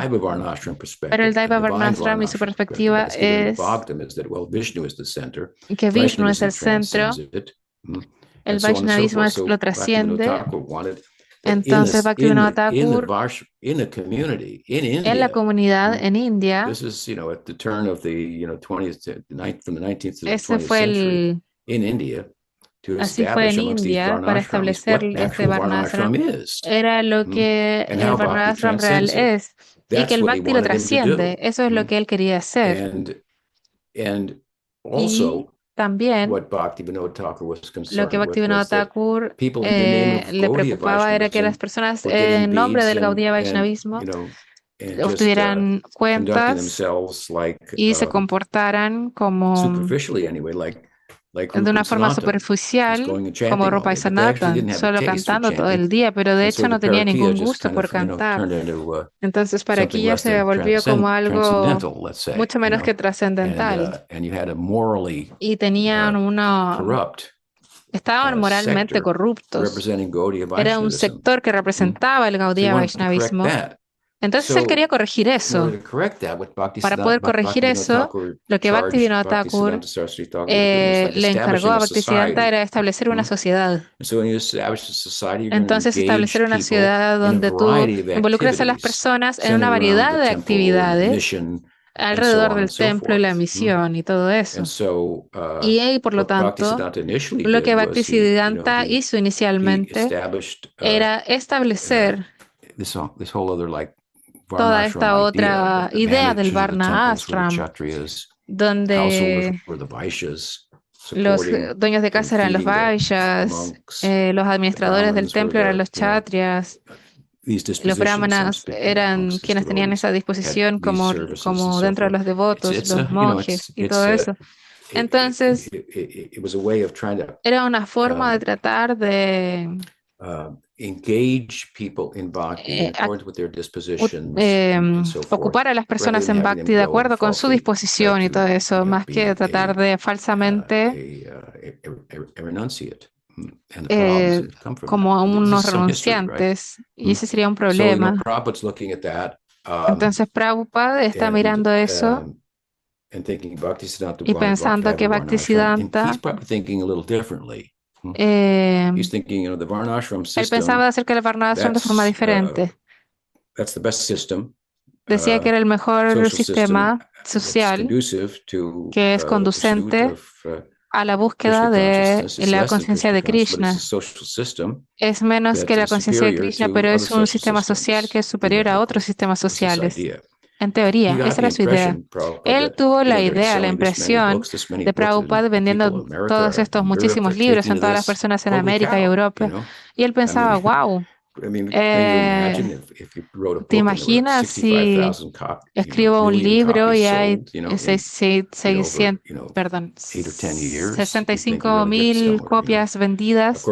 Pero el Daiva Varnashram y su perspectiva es que Vishnu es el centro, el Vaishnavismo lo trasciende Entonces, Bhaktivinoda Thakur en la comunidad en India, ese fue así fue en India para establecer este Varnashram, era lo que el Varnashram real es, y que el Bhakti lo trasciende. Eso es lo que él quería hacer. Y también lo que Bhaktivinoda Thakur le preocupaba era que las personas en nombre del Gaudiya Vaishnavismo obtuvieran cuentas y se comportaran como de una forma superficial, como Rupa y Sanatan, solo cantando todo el día, pero de hecho no tenía ningún gusto por cantar. Entonces para aquí ya se volvió como algo mucho menos que trascendental. Y tenían estaban moralmente corruptos. Era un sector que representaba el Gaudiya Vaishnavismo. Entonces él quería corregir eso. Para poder corregir eso, lo que Bhaktivinoda Thakur le encargó a Bhaktisiddhanta era establecer una sociedad. Entonces establecer una sociedad donde tú involucras a las personas en una variedad de actividades alrededor del templo y la misión y todo eso. Y por lo tanto, lo que Bhaktisiddhanta hizo inicialmente era establecer toda esta otra idea del Varna Ashram, donde los dueños de casa eran los Vaishyas, los administradores del templo eran los Kshatriyas, los brahmanas eran quienes tenían esa disposición como dentro de los devotos, los monjes y todo eso. Entonces, era una forma de tratar de ocupar a las personas en Bhakti de acuerdo con su disposición y todo eso, más que tratar de falsamente como unos renunciantes, y ese sería un problema. Entonces Prabhupada está mirando eso y pensando que Bhaktisiddhanta él pensaba acerca del Varnashram de forma diferente. Decía que era el mejor sistema social que es conducente a la búsqueda de la conciencia de Krishna. Es menos que la conciencia de Krishna, pero es un sistema social que es superior a otros sistemas sociales. En teoría, esa era su idea. Él tuvo la idea, la impresión de Prabhupada vendiendo todos estos muchísimos libros en todas las personas en América y Europa. Y él pensaba, wow, ¿te imaginas si escribo un libro y hay 65,000 copias vendidas?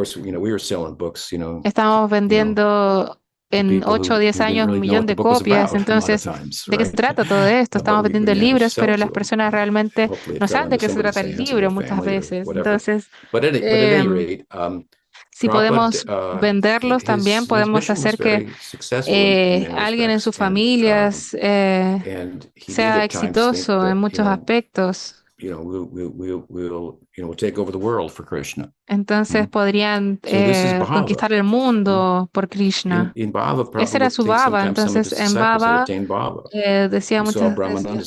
Estamos vendiendo en 8 o 10 años 1 millón de copias. Entonces, ¿de qué se trata todo esto? Estamos vendiendo libros, pero las personas realmente no saben de qué se trata el libro muchas veces. Entonces, si podemos venderlos, también podemos hacer que alguien en sus familias sea exitoso en muchos aspectos. Entonces podrían conquistar el mundo por Krishna. Ese era su bhava. Entonces en bhava decía muchas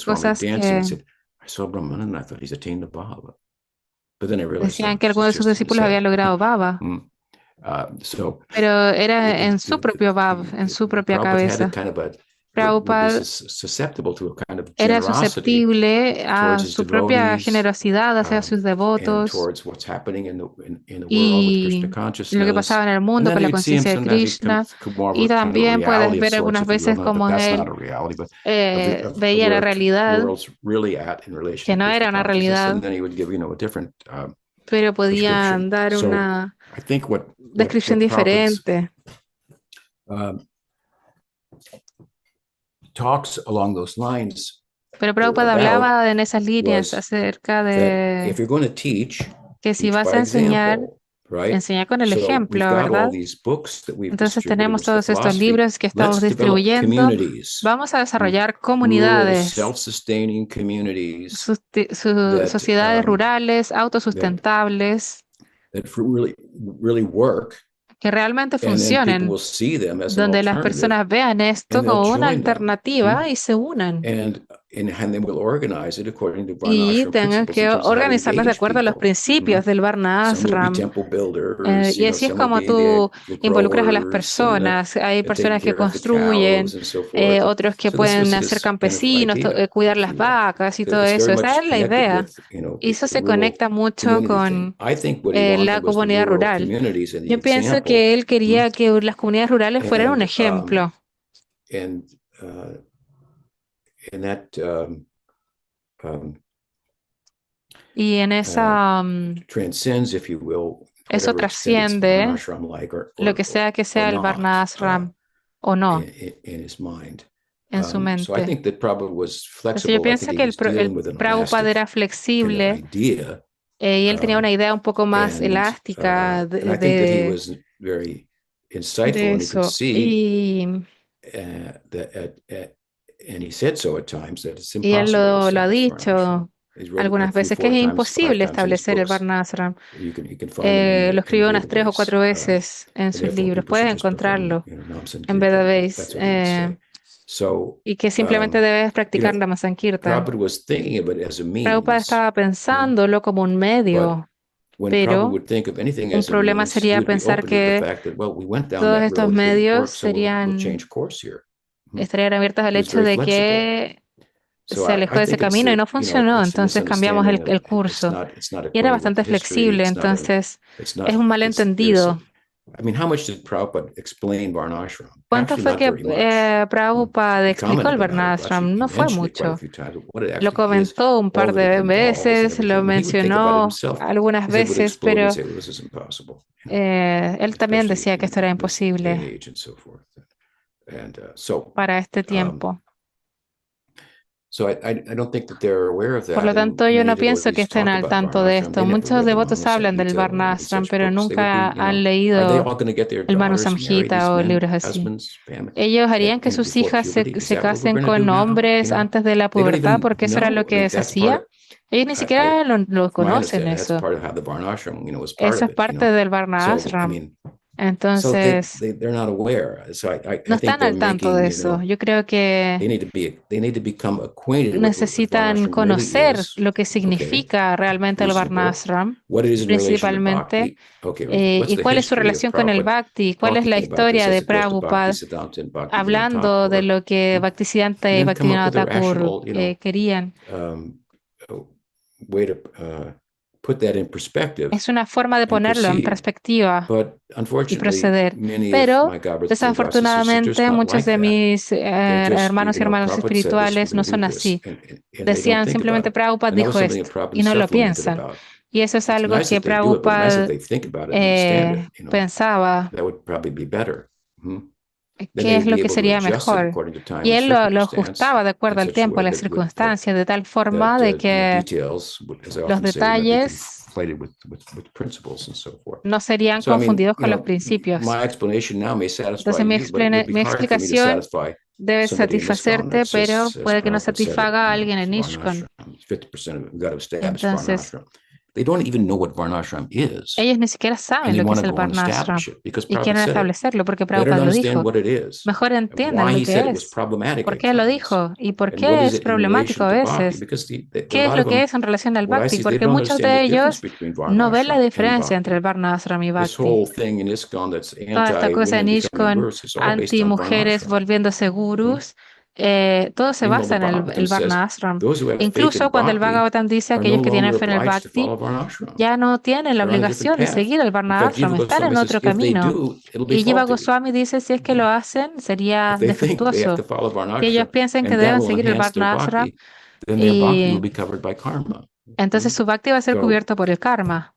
cosas que decían que algunos de sus discípulos habían logrado bhava. Pero era en su propio bhava, en su propia cabeza. Prabhupada era susceptible a su propia generosidad hacia sus devotos y lo que pasaba en el mundo con la conciencia de Krishna. Y también puedes ver algunas veces como él veía la realidad, que no era una realidad, pero podían dar una descripción diferente. Pero Prabhupada hablaba en esas líneas acerca de que si vas a enseñar, enseñar con el ejemplo, ¿verdad? Entonces tenemos todos estos libros que estamos distribuyendo. Vamos a desarrollar comunidades, sociedades rurales, autosustentables, que realmente funcionen, donde las personas vean esto como una alternativa y se unan. Y tengan que organizarlas de acuerdo a los principios del Varna Ashram. Y así es como tú involucras a las personas. Hay personas que construyen, otros que pueden ser campesinos, cuidar las vacas y todo eso. Esa es la idea. Y eso se conecta mucho con la comunidad rural. Yo pienso que él quería que las comunidades rurales fueran un ejemplo. Y en esa eso trasciende lo que sea el Varna Ashram o no en su mente. Entonces yo pienso que el Prabhupada era flexible y él tenía una idea un poco más elástica de eso. Y él lo ha dicho algunas veces que es imposible establecer el Varna Ashram. Lo escribió unas 3 o 4 veces en sus libros. Puedes encontrarlo en Vedabase. Y que simplemente debes practicar la Sankirtan. Prabhupada estaba pensándolo como un medio, pero un problema sería pensar que todos estos medios estarían abiertos al hecho de que se alejó de ese camino y no funcionó, entonces cambiamos el curso. Y era bastante flexible, entonces es un malentendido. ¿Cuánto fue que Prabhupada explicó el Varna Ashram? No fue mucho. Lo comentó un par de veces, lo mencionó algunas veces, pero él también decía que esto era imposible para este tiempo. Por lo tanto, yo no pienso que estén al tanto de esto. Muchos devotos hablan del Varna Ashram, pero nunca han leído el Manu Samhita o libros así. Ellos harían que sus hijas se casen con hombres antes de la pubertad, porque eso era lo que se hacía. Ellos ni siquiera lo conocen eso. Eso es parte del Varna Ashram. Entonces, no están al tanto de eso. Yo creo que necesitan conocer lo que significa realmente el Varna Ashram, principalmente, y cuál es su relación con el Bhakti, cuál es la historia de Prabhupada, hablando de lo que Bhaktisiddhanta y Bhaktivinoda Thakur querían. Es una forma de ponerlo en perspectiva y proceder. Pero, desafortunadamente, muchos de mis hermanos y hermanas espirituales no son así. Decían simplemente Prabhupada dijo esto y no lo piensan. Y eso es algo que Prabhupada pensaba. ¿Qué es lo que sería mejor? Y él lo ajustaba de acuerdo al tiempo, a las circunstancias, de tal forma de que los detalles no serían confundidos con los principios. Entonces mi explicación debe satisfacerte, pero puede que no satisfaga a alguien en ISKCON. Entonces, ellos ni siquiera saben lo que es el Varna Ashram y quieren establecerlo porque Prabhupada lo dijo. Mejor entiendan lo que es, por qué lo dijo y por qué es problemático a veces. ¿Qué es lo que es en relación al Bhakti? Porque muchos de ellos no ven la diferencia entre el Varna Ashram y Bhakti. Toda esta cosa en ISKCON, anti-mujeres volviéndose gurús, todo se basa en el Varna Ashram. Incluso cuando el Bhagavatam dice aquellos que tienen fe en el Bhakti ya no tienen la obligación de seguir el Varna Ashram, están en otro camino. Y Jiva Goswami dice si es que lo hacen sería defectuoso. Que ellos piensen que deben seguir el Varna Ashram y entonces su Bhakti va a ser cubierto por el karma.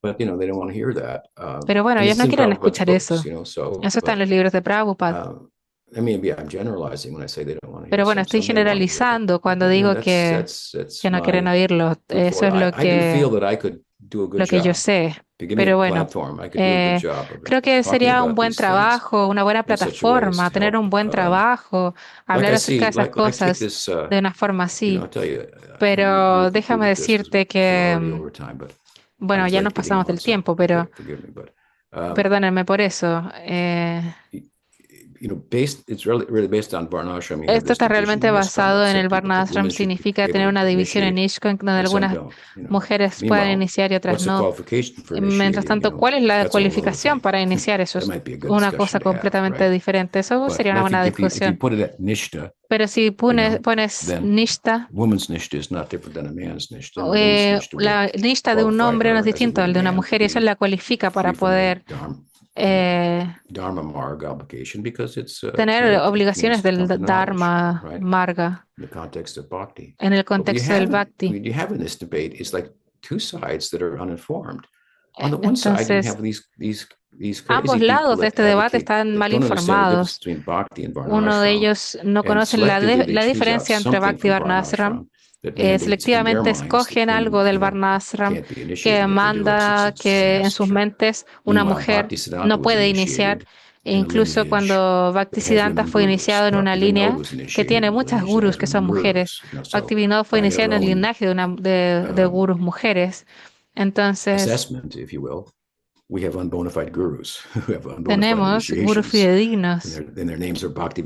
Pero bueno, ellos no quieren escuchar eso. Eso está en los libros de Prabhupada. Pero bueno, estoy generalizando cuando digo que no quieren oírlo. Eso es lo que yo sé. Pero bueno, creo que sería un buen trabajo, una buena plataforma, tener un buen trabajo, hablar acerca de esas cosas de una forma así. Pero déjame decirte que, bueno, ya nos pasamos del tiempo, pero Perdónenme por eso. Esto está realmente basado en el Varnashram. Significa tener una división en ISKCON donde algunas mujeres puedan iniciar y otras no. Mientras tanto, ¿cuál es la cualificación para iniciar? Eso es una cosa completamente diferente. Eso sería una buena discusión. Pero si pones Nishta, la Nishta de un hombre no es distinto al de una mujer y eso la cualifica para poder tener obligaciones del Dharma Marga en el contexto del Bhakti. Entonces, ambos lados de este debate están mal informados. Uno de ellos no conoce la diferencia entre Bhakti y Varnashram. Selectivamente escogen algo del Varnashram que manda que en sus mentes una mujer no puede iniciar. E incluso cuando Bhaktisiddhanta fue iniciado en una línea que tiene muchas gurus que son mujeres, Bhaktivinoda fue iniciado en el linaje de gurus mujeres. Entonces, tenemos gurus fidedignos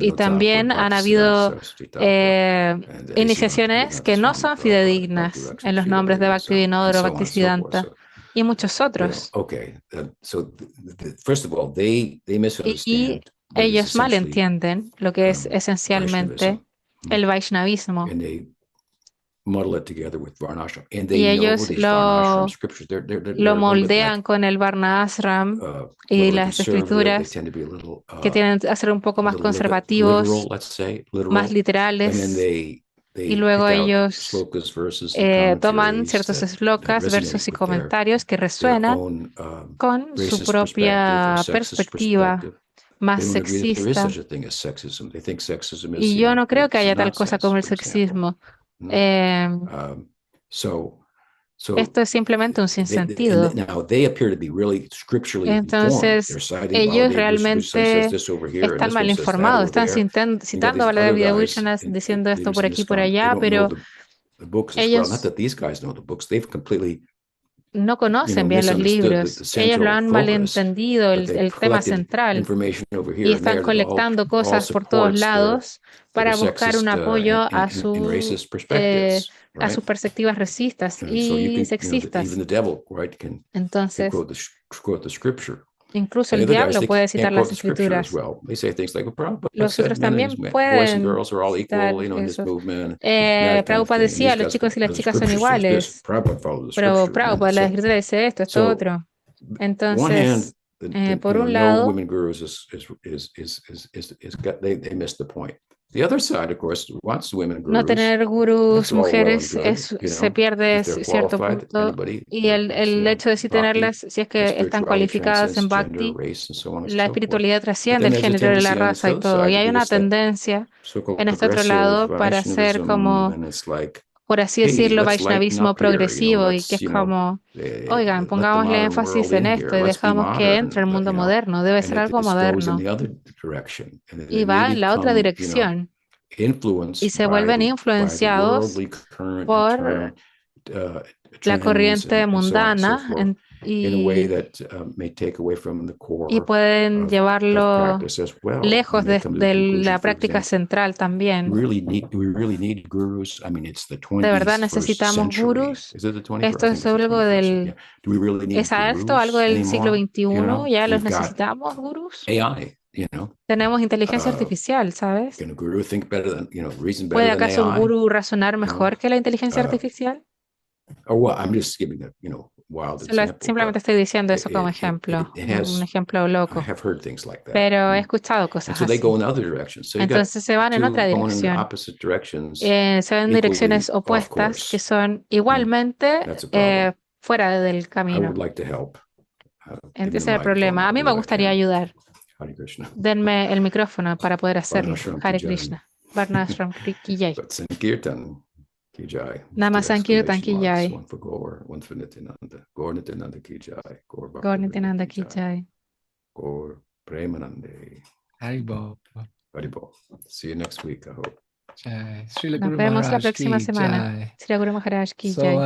y también han habido iniciaciones que no son fidedignas en los nombres de Bhaktivinoda o Bhaktisiddhanta y muchos otros. Y ellos malentienden lo que es esencialmente el Vaishnavismo. Y ellos lo moldean con el Varnashram y las escrituras que tienden a ser un poco más conservativos, más literales, y luego ellos toman ciertos slokas, versos y comentarios que resuenan con su propia perspectiva más sexista. Y yo no creo que haya tal cosa como el sexismo. Esto es simplemente un sinsentido. Entonces, ellos realmente están mal informados, están citando a Baladev Vishwanath diciendo esto por aquí y por allá, pero ellos no conocen bien los libros. Ellos lo han malentendido, el tema central, y están colectando cosas por todos lados para buscar un apoyo a sus perspectivas racistas y sexistas. Entonces, incluso el diablo puede citar las escrituras. Los otros también pueden citar eso. Prabhupada decía, los chicos y las chicas son iguales. Pero Prabhupada, la escritura dice esto, otro. Entonces, por un lado, no tener gurús mujeres se pierde cierto punto, y el hecho de sí tenerlas, si es que están cualificadas en Bhakti, la espiritualidad trasciende el género de la raza y todo. Y hay una tendencia en este otro lado para hacer como, por así decirlo, Vaishnavismo progresivo, y que es como, oigan, pongámosle énfasis en esto y dejamos que entre el mundo moderno, debe ser algo moderno. Y va en la otra dirección. Y se vuelven influenciados por la corriente mundana y pueden llevarlo lejos de la práctica central también. ¿De verdad necesitamos gurús? ¿Esto es algo del siglo XXI? ¿Ya los necesitamos, gurús? Tenemos inteligencia artificial, ¿sabes? ¿Puede acaso un gurú razonar mejor que la inteligencia artificial? Simplemente estoy diciendo eso como ejemplo, un ejemplo loco. Pero he escuchado cosas así. Entonces se van en otra dirección. Se van en direcciones opuestas que son igualmente fuera del camino. Ese es el problema. A mí me gustaría ayudar. Denme el micrófono para poder hacerlo. Hare Krishna. Varnashram ki jai. Nama Sankirtan ki jai. Gaur Nityananda ki jai. Gaur Premanande. Haribol. Haribol. See you next week, I hope. Jai. Srila Nos Guru vemos la Maharaj próxima ki semana. jai. Srila Guru Maharaj ki jai.